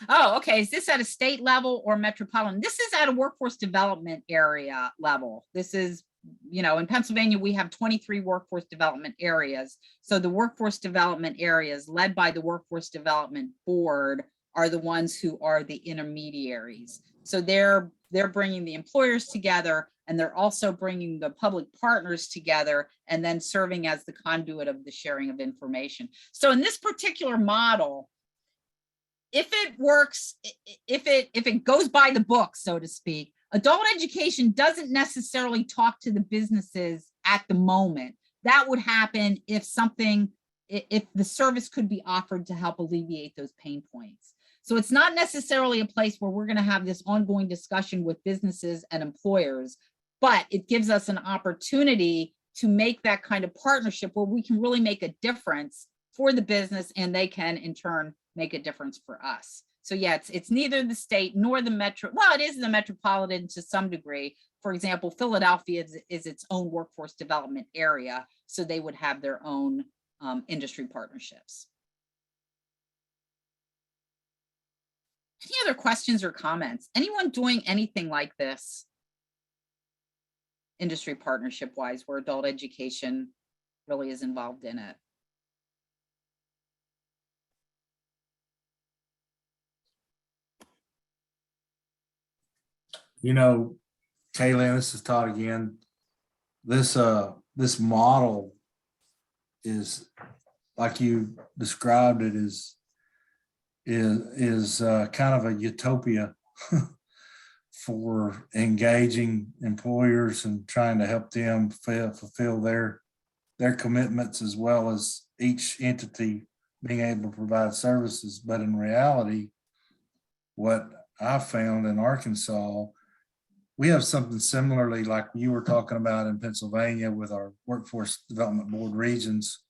Oh, okay. Is this at a state level or metropolitan? This is at a workforce development area level. This is, you know, in Pennsylvania, we have 23 workforce development areas. So the workforce development areas led by the Workforce Development Board are the ones who are the intermediaries. So they're bringing the employers together, and they're also bringing the public partners together, and then serving as the conduit of the sharing of information. So in this particular model, if it works, if it goes by the book, so to speak, adult education doesn't necessarily talk to the businesses at the moment. That would happen if the service could be offered to help alleviate those pain points. So it's not necessarily a place where we're going to have this ongoing discussion with businesses and employers, but it gives us an opportunity to make that kind of partnership where we can really make a difference for the business, and they can in turn make a difference for us. So yeah, it's neither the state nor the metro. Well, it is the metropolitan to some degree. For example, Philadelphia is its own workforce development area, so they would have their own industry partnerships. Any other questions or comments? Anyone doing anything like this? Industry partnership wise, where adult education really is involved in it? You know, Kaylin, this is Todd again. This model is, like you described it, is kind of a utopia for engaging employers and trying to help them fulfill their commitments, as well as each entity being able to provide services. But in reality, what I found in Arkansas, we have something similarly like you were talking about in Pennsylvania with our Workforce Development Board regions.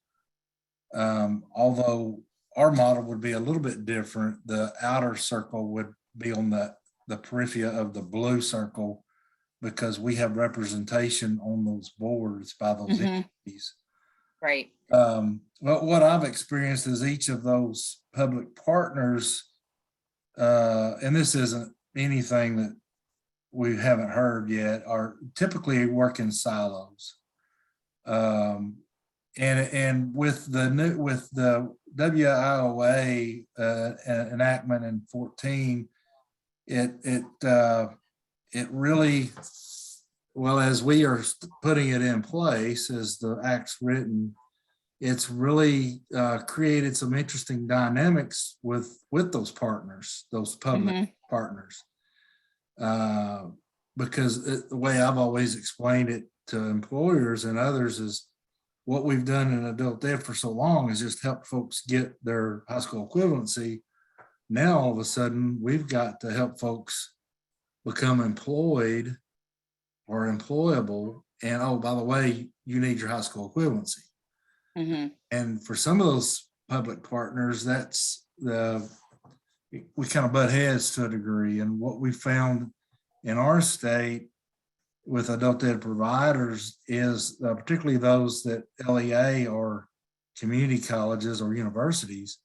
Although our model would be a little bit different, the outer circle would be on the periphery of the blue circle, because we have representation on those boards by those entities. Right. Well, what I've experienced is each of those public partners, and this isn't anything that we haven't heard yet, are typically work in silos. And with the WIOA enactment in 14, it really, well, as we are putting it in place, as the act's written, it's really created some interesting dynamics with those partners, those public partners. Because the way I've always explained it to employers and others is, what we've done in adult ed for so long is just help folks get their high school equivalency. Now, all of a sudden, we've got to help folks become employed or employable. And, oh, by the way, you need your high school equivalency. And for some of those public partners, we kind of butt heads to a degree. And what we found in our state with adult ed providers is particularly those that LEA or community colleges or universities,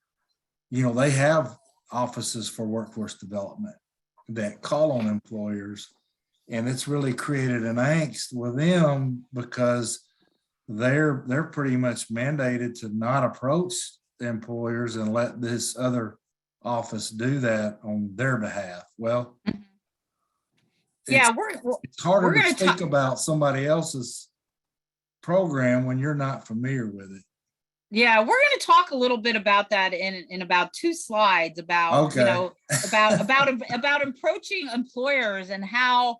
they have offices for workforce development that call on employers. And it's really created an angst with them, because they're pretty much mandated to not approach the employers and let this other office do that on their behalf. Well, yeah, it's harder to think about somebody else's program when you're not familiar with it. Yeah, we're going to talk a little bit about that in about 2 slides about, about approaching employers, and how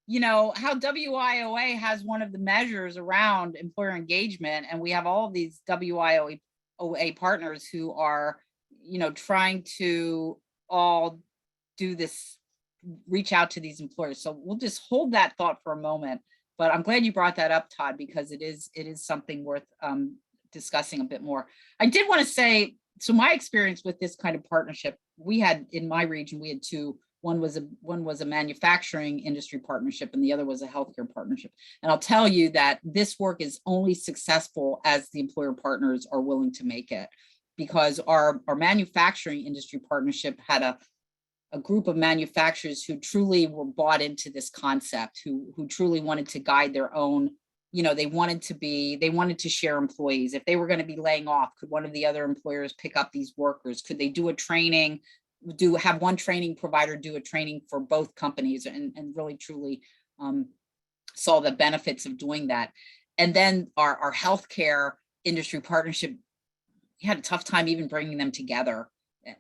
WIOA has one of the measures around employer engagement. And we have all of these WIOA partners who are, trying to all do this, reach out to these employers. So we'll just hold that thought for a moment. But I'm glad you brought that up, Todd, because it is something worth discussing a bit more. I did want to say, so my experience with this kind of partnership, we had in my region, we had 2. One was a manufacturing industry partnership, and the other was a healthcare partnership. And I'll tell you that this work is only successful as the employer partners are willing to make it, because our manufacturing industry partnership had a group of manufacturers who truly were bought into this concept, who truly wanted to guide their own, they wanted to share employees. If they were going to be laying off, could one of the other employers pick up these workers? Could they do a training have one training provider do a training for both companies and really truly saw the benefits of doing that. And then our healthcare industry partnership had a tough time even bringing them together.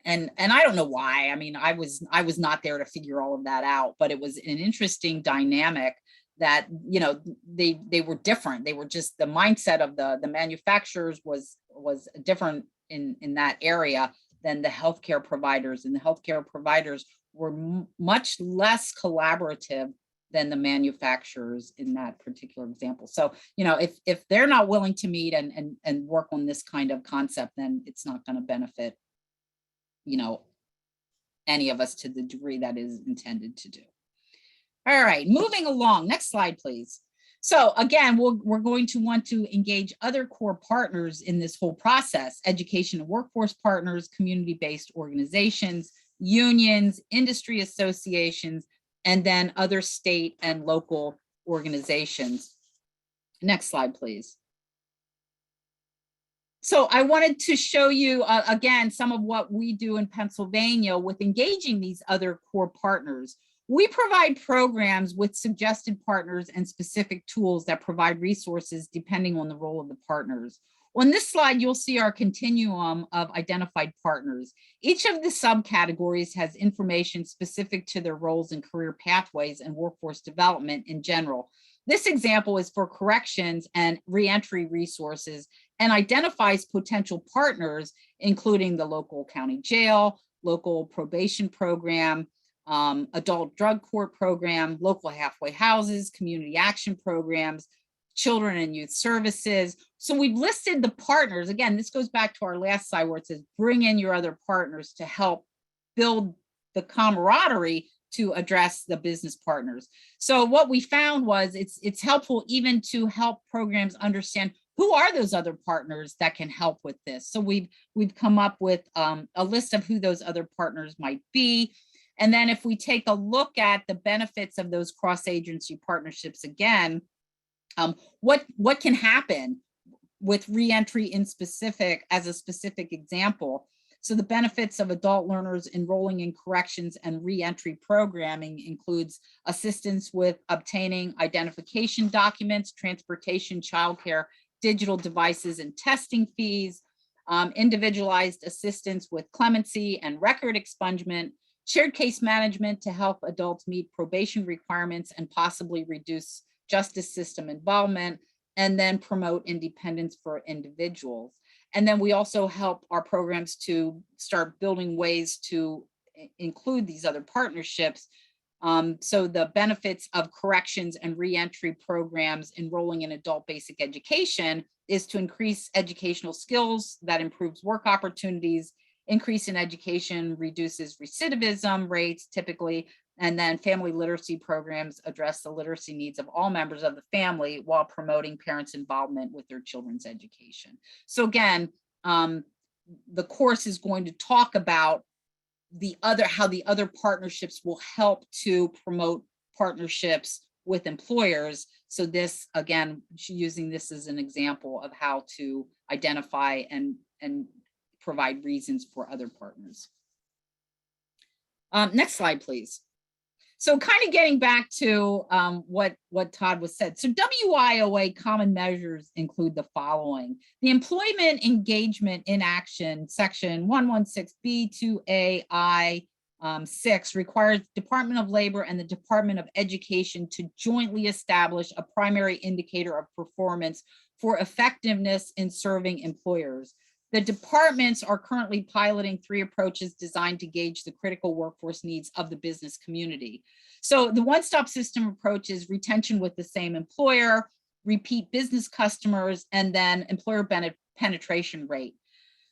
And I don't know why. I mean, I was not there to figure all of that out, but it was an interesting dynamic that, you know, they were different. They were just, the mindset of the manufacturers was different in that area than the healthcare providers, and the healthcare providers were much less collaborative than the manufacturers in that particular example. So, you know, if they're not willing to meet and work on this kind of concept, then it's not going to benefit, you know, any of us to the degree that is intended to do. All right, moving along. Next slide, please. So again, we're going to want to engage other core partners in this whole process: education and workforce partners, community-based organizations, unions, industry associations, and then other state and local organizations. Next slide, please. So I wanted to show you, again, some of what we do in Pennsylvania with engaging these other core partners. We provide programs with suggested partners and specific tools that provide resources depending on the role of the partners. On this slide, you'll see our continuum of identified partners. Each of the subcategories has information specific to their roles in career pathways and workforce development in general. This example is for corrections and reentry resources and identifies potential partners, including the local county jail, local probation program, adult drug court program, local halfway houses, community action programs, children and youth services. So we've listed the partners. Again, this goes back to our last slide where it says, bring in your other partners to help build the camaraderie to address the business partners. So what we found was it's helpful even to help programs understand who are those other partners that can help with this. So we've come up with a list of who those other partners might be. And then if we take a look at the benefits of those cross-agency partnerships again, what can happen with reentry in specific, as a specific example. So the benefits of adult learners enrolling in corrections and reentry programming includes assistance with obtaining identification documents, transportation, childcare, digital devices, and testing fees, individualized assistance with clemency and record expungement, shared case management to help adults meet probation requirements and possibly reduce justice system involvement, and then promote independence for individuals. And then we also help our programs to start building ways to include these other partnerships. So the benefits of corrections and reentry programs enrolling in adult basic education is to increase educational skills that improves work opportunities. Increase in education reduces recidivism rates typically, and then family literacy programs address the literacy needs of all members of the family while promoting parents' involvement with their children's education. So again, the course is going to talk about how the other partnerships will help to promote partnerships with employers. So this, again, using this as an example of how to identify and provide reasons for other partners. Next slide, please. So kind of getting back to what Todd was said. So WIOA common measures include the following: the Employment Engagement in Action, section 116B2AI6 requires Department of Labor and the Department of Education to jointly establish a primary indicator of performance for effectiveness in serving employers. The departments are currently piloting 3 approaches designed to gauge the critical workforce needs of the business community. So the one-stop system approach is retention with the same employer, repeat business customers, and then employer penetration rate.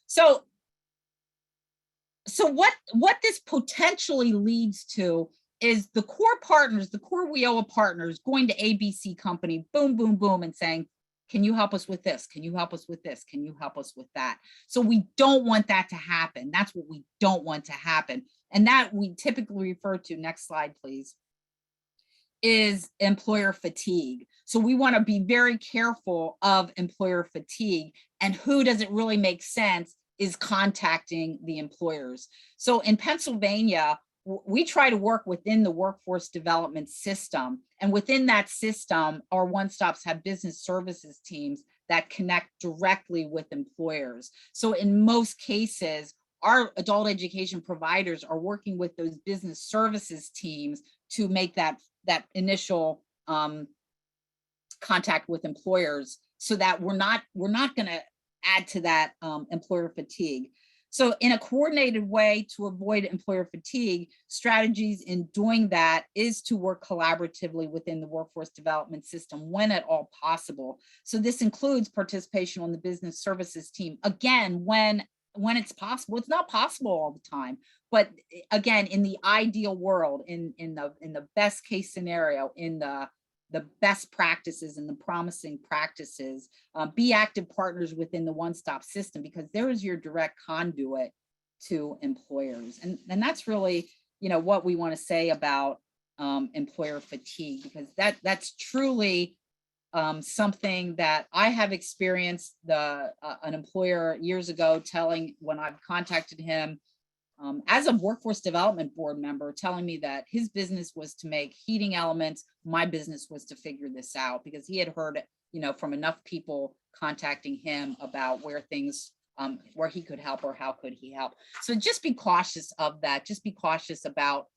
So what this potentially leads to is the core partners, the core WIOA partners going to ABC company, boom, boom, boom, and saying, can you help us with this? Can you help us with this? Can you help us with that? So we don't want that to happen. That's what we don't want to happen. And that we typically refer to, next slide, please, is employer fatigue. So we want to be very careful of employer fatigue and who does it really make sense is contacting the employers. So in Pennsylvania, we try to work within the workforce development system. And within that system, our one-stops have business services teams that connect directly with employers. So in most cases, our adult education providers are working with those business services teams to make that initial contact with employers, so that we're not going to add to that employer fatigue. So in a coordinated way to avoid employer fatigue, strategies in doing that is to work collaboratively within the workforce development system when at all possible. So this includes participation on the business services team. Again, when it's possible. It's not possible all the time, but again, in the ideal world, in the best case scenario, in the best practices and the promising practices, be active partners within the one-stop system, because there is your direct conduit to employers. And that's really, what we want to say about employer fatigue, because that's truly something that I have experienced. An employer years ago telling, when I've contacted him as a workforce development board member, telling me that his business was to make heating elements, my business was to figure this out, because he had heard it, from enough people contacting him about where things, where he could help or how could he help. So just be cautious of that. Just be cautious about,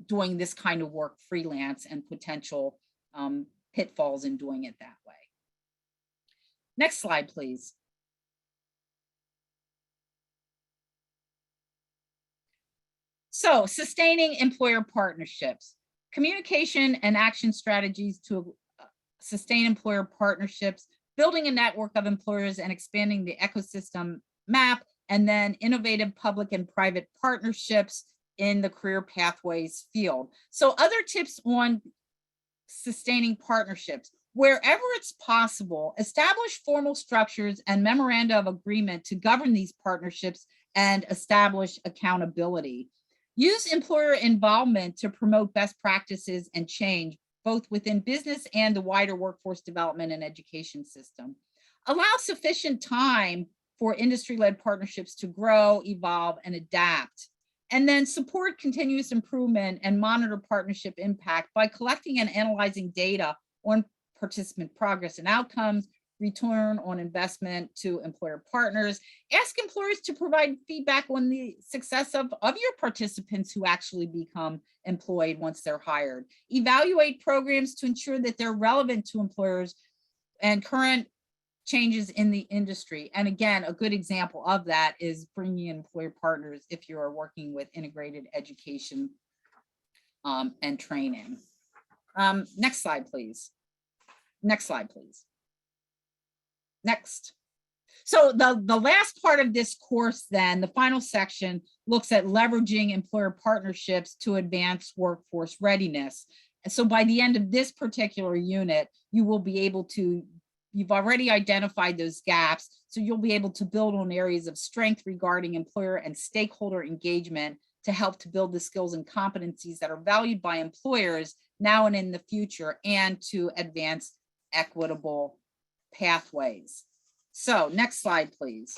doing this kind of work freelance and potential pitfalls in doing it that way. Next slide, please. So sustaining employer partnerships, communication and action strategies to sustain employer partnerships, building a network of employers and expanding the ecosystem map, and then innovative public and private partnerships in the career pathways field. So other tips on sustaining partnerships: wherever it's possible, establish formal structures and memoranda of agreement to govern these partnerships and establish accountability. Use employer involvement to promote best practices and change, both within business and the wider workforce development and education system. Allow sufficient time for industry-led partnerships to grow, evolve, and adapt. And then support continuous improvement and monitor partnership impact by collecting and analyzing data on participant progress and outcomes, return on investment to employer partners. Ask employers to provide feedback on the success of your participants who actually become employed once they're hired. Evaluate programs to ensure that they're relevant to employers and current changes in the industry. And again, a good example of that is bringing in employer partners if you are working with integrated education and training. Next slide, please. Next slide, please. Next. So the last part of this course then, the final section, looks at leveraging employer partnerships to advance workforce readiness. And so by the end of this particular unit, you will be able to, you've already identified those gaps, so you'll be able to build on areas of strength regarding employer and stakeholder engagement to help to build the skills and competencies that are valued by employers now and in the future, and to advance equitable pathways. So next slide, please.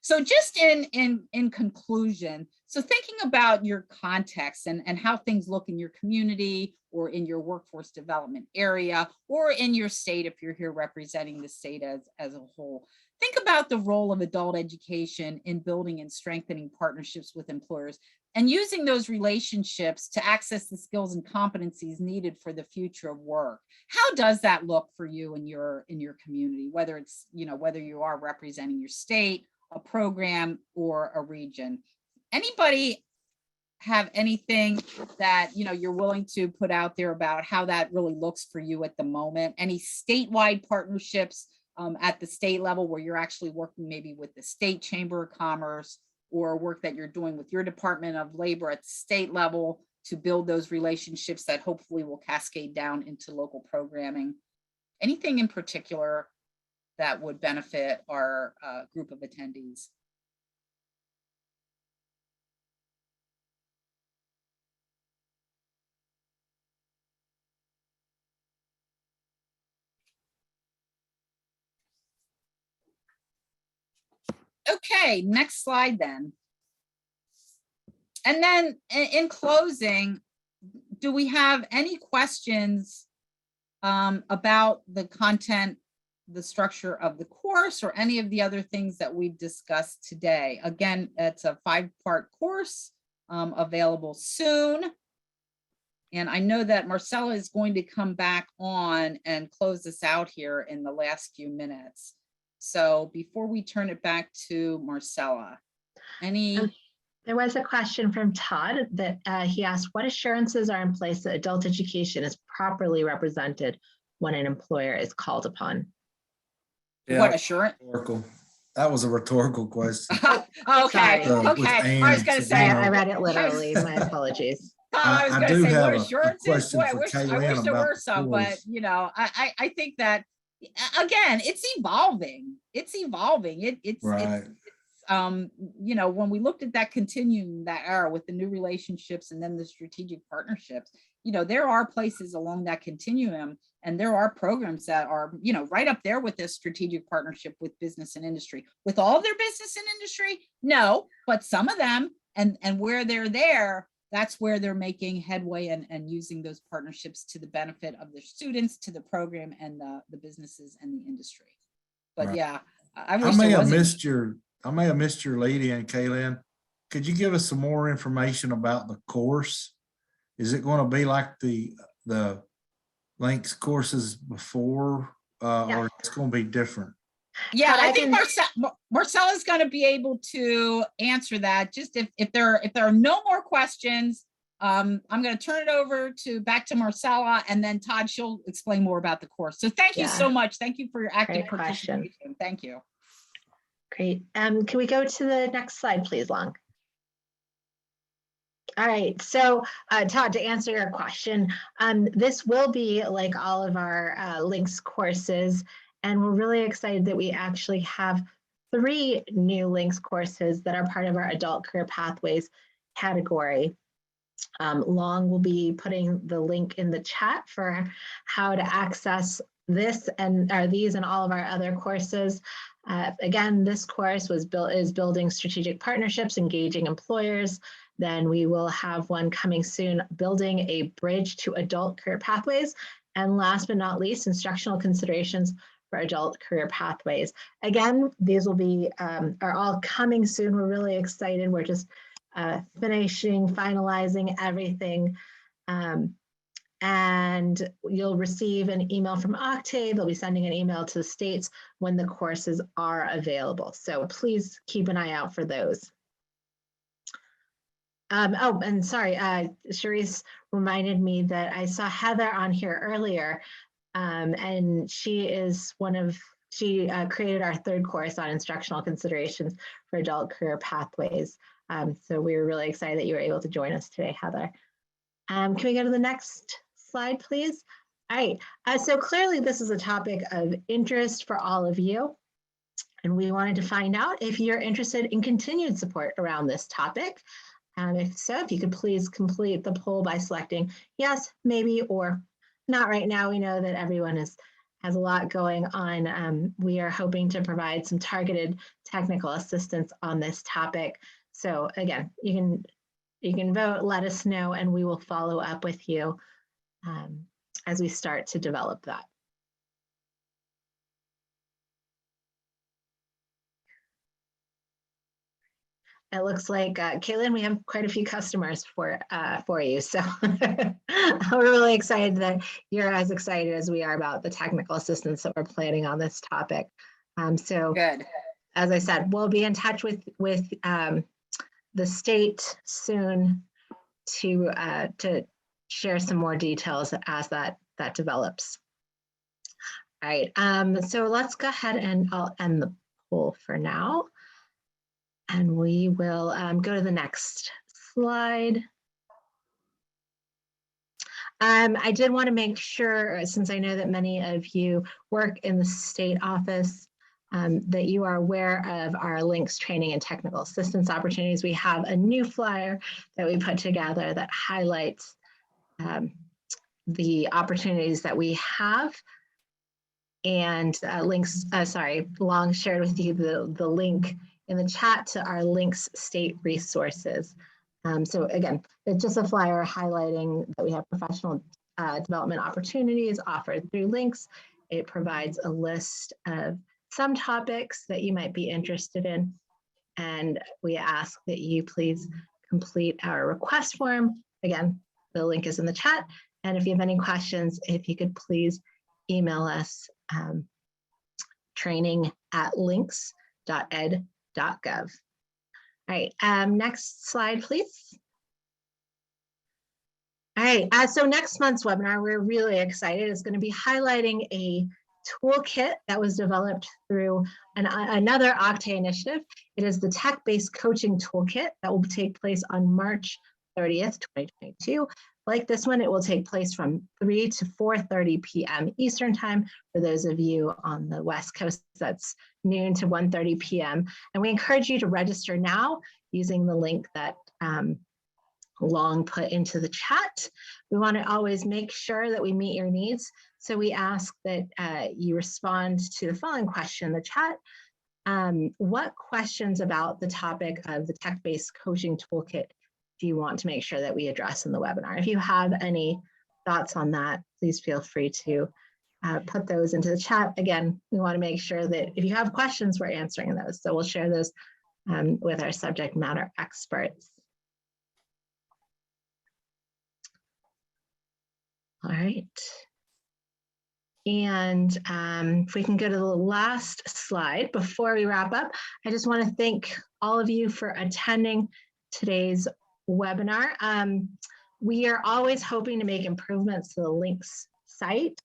So just in conclusion, so thinking about your context and how things look in your community or in your workforce development area or in your state, if you're here representing the state as a whole, think about the role of adult education in building and strengthening partnerships with employers and using those relationships to access the skills and competencies needed for the future of work. How does that look for you in your community, whether it's, whether you are representing your state, a program, or a region? Anybody have anything that you're willing to put out there about how that really looks for you at the moment? Any statewide partnerships at the state level where you're actually working maybe with the state chamber of commerce, or work that you're doing with your Department of Labor at the state level to build those relationships that hopefully will cascade down into local programming? Anything in particular that would benefit our group of attendees? Okay, next slide then. And then in closing, do we have any questions about the content, the structure of the course, or any of the other things that we've discussed today? Again, it's a 5-part course available soon. And I know that Marcella is going to come back on and close this out here in the last few minutes. So before we turn it back to Marcella, any? There was a question from Todd that he asked, what assurances are in place that adult education is properly represented when an employer is called upon? What assurance? That was a rhetorical question. Okay, Sorry. okay. I was going to say, I read it literally. My apologies. I was I going to do say, have what a assurances? question Boy, I for wish Kaylin there about were the some, but course. you know, I think that again, it's evolving. It's evolving. It's Right. you know, when we looked at that continuum, that era with the new relationships and then the strategic partnerships, you know, there are places along that continuum, and there are programs that are, you know, right up there with this strategic partnership with business and industry. With all of their business and industry, no, but some of them, and where they're there, that's where they're making headway and using those partnerships to the benefit of their students, to the program, and the businesses and the industry. But Right. yeah, I I wish may there have wasn't. missed your lead in, Kaylin. Could you give us some more information about the course? Is it going to be like the links courses before, or it's going to be different? Yeah, Todd, I think Marcella's going to be able to answer that. Just if there are no more questions, I'm going to turn it back to Marcella, and then Todd, she'll explain more about the course. So thank you so much. Thank you for your active Great question. participation. Thank you. Great. Can we go to the next slide, please, Long? All right, so Todd, to answer your question, this will be like all of our links courses, and we're really excited that we actually have 3 new links courses that are part of our adult career pathways category. Long will be putting the link in the chat for how to access this and these and all of our other courses. Again, this course is building strategic partnerships, engaging employers. Then we will have one coming soon, building a bridge to adult career pathways. And last but not least, instructional considerations for adult career pathways. Again, these will be are all coming soon. We're really excited. We're just finalizing everything. And you'll receive an email from Octave. They'll be sending an email to the states when the courses are available. So please keep an eye out for those. Oh, and sorry, Charisse reminded me that I saw Heather on here earlier, and she created our 3rd course on instructional considerations for adult career pathways. So we were really excited that you were able to join us today, Heather. Can we go to the next slide, please? All right, so clearly this is a topic of interest for all of you. And we wanted to find out if you're interested in continued support around this topic. If so, if you could please complete the poll by selecting yes, maybe, or not right now. We know that everyone has a lot going on. We are hoping to provide some targeted technical assistance on this topic. So again, you can vote, let us know, and we will follow up with you as we start to develop that. It looks like, Kaylin, we have quite a few customers for you. So we're really excited that you're as excited as we are about the technical assistance that we're planning on this topic. So good. As I said, we'll be in touch with the state soon to share some more details as that develops. All right, so let's go ahead and I'll end the poll for now. And we will go to the next slide. I did want to make sure, since I know that many of you work in the state office, that you are aware of our links training and technical assistance opportunities. We have a new flyer that we put together that highlights the opportunities that we have. And Long shared with you the link in the chat to our links state resources. So again, it's just a flyer highlighting that we have professional development opportunities offered through links. It provides a list of some topics that you might be interested in. And we ask that you please complete our request form. Again, the link is in the chat. And if you have any questions, if you could please email us training@links.ed.gov. All right, next slide, please. All right, so next month's webinar, we're really excited. It's going to be highlighting a toolkit that was developed through another Octane initiative. It is the tech-based coaching toolkit that will take place on March 30th, 2022. Like this one, it will take place from 3 to 4:30 p.m. Eastern time. For those of you on the West Coast, that's noon to 1:30 p.m. And we encourage you to register now using the link that Long put into the chat. We want to always make sure that we meet your needs. So we ask that you respond to the following question in the chat. What questions about the topic of the tech-based coaching toolkit do you want to make sure that we address in the webinar? If you have any thoughts on that, please feel free to put those into the chat. Again, we want to make sure that if you have questions, we're answering those. So we'll share those with our subject matter experts. All right. And if we can go to the last slide before we wrap up, I just want to thank all of you for attending today's webinar. We are always hoping to make improvements to the links site.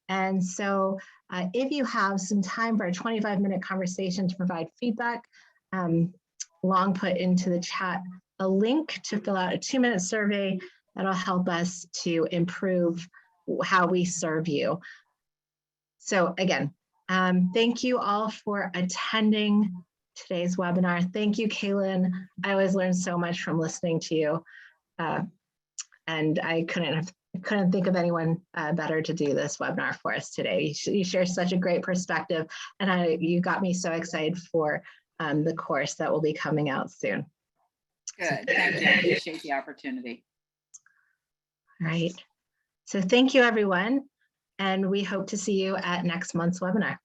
And so if you have some time for a 25-minute conversation to provide feedback, Long put into the chat a link to fill out a 2-minute survey that'll help us to improve how we serve you. So again, thank you all for attending today's webinar. Thank you, Kaylin. I always learn so much from listening to you. And I couldn't think of anyone better to do this webinar for us today. You share such a great perspective, and you got me so excited for the course that will be coming out soon. Good, thank you. I appreciate the opportunity. All right. So thank you, everyone. And we hope to see you at next month's webinar.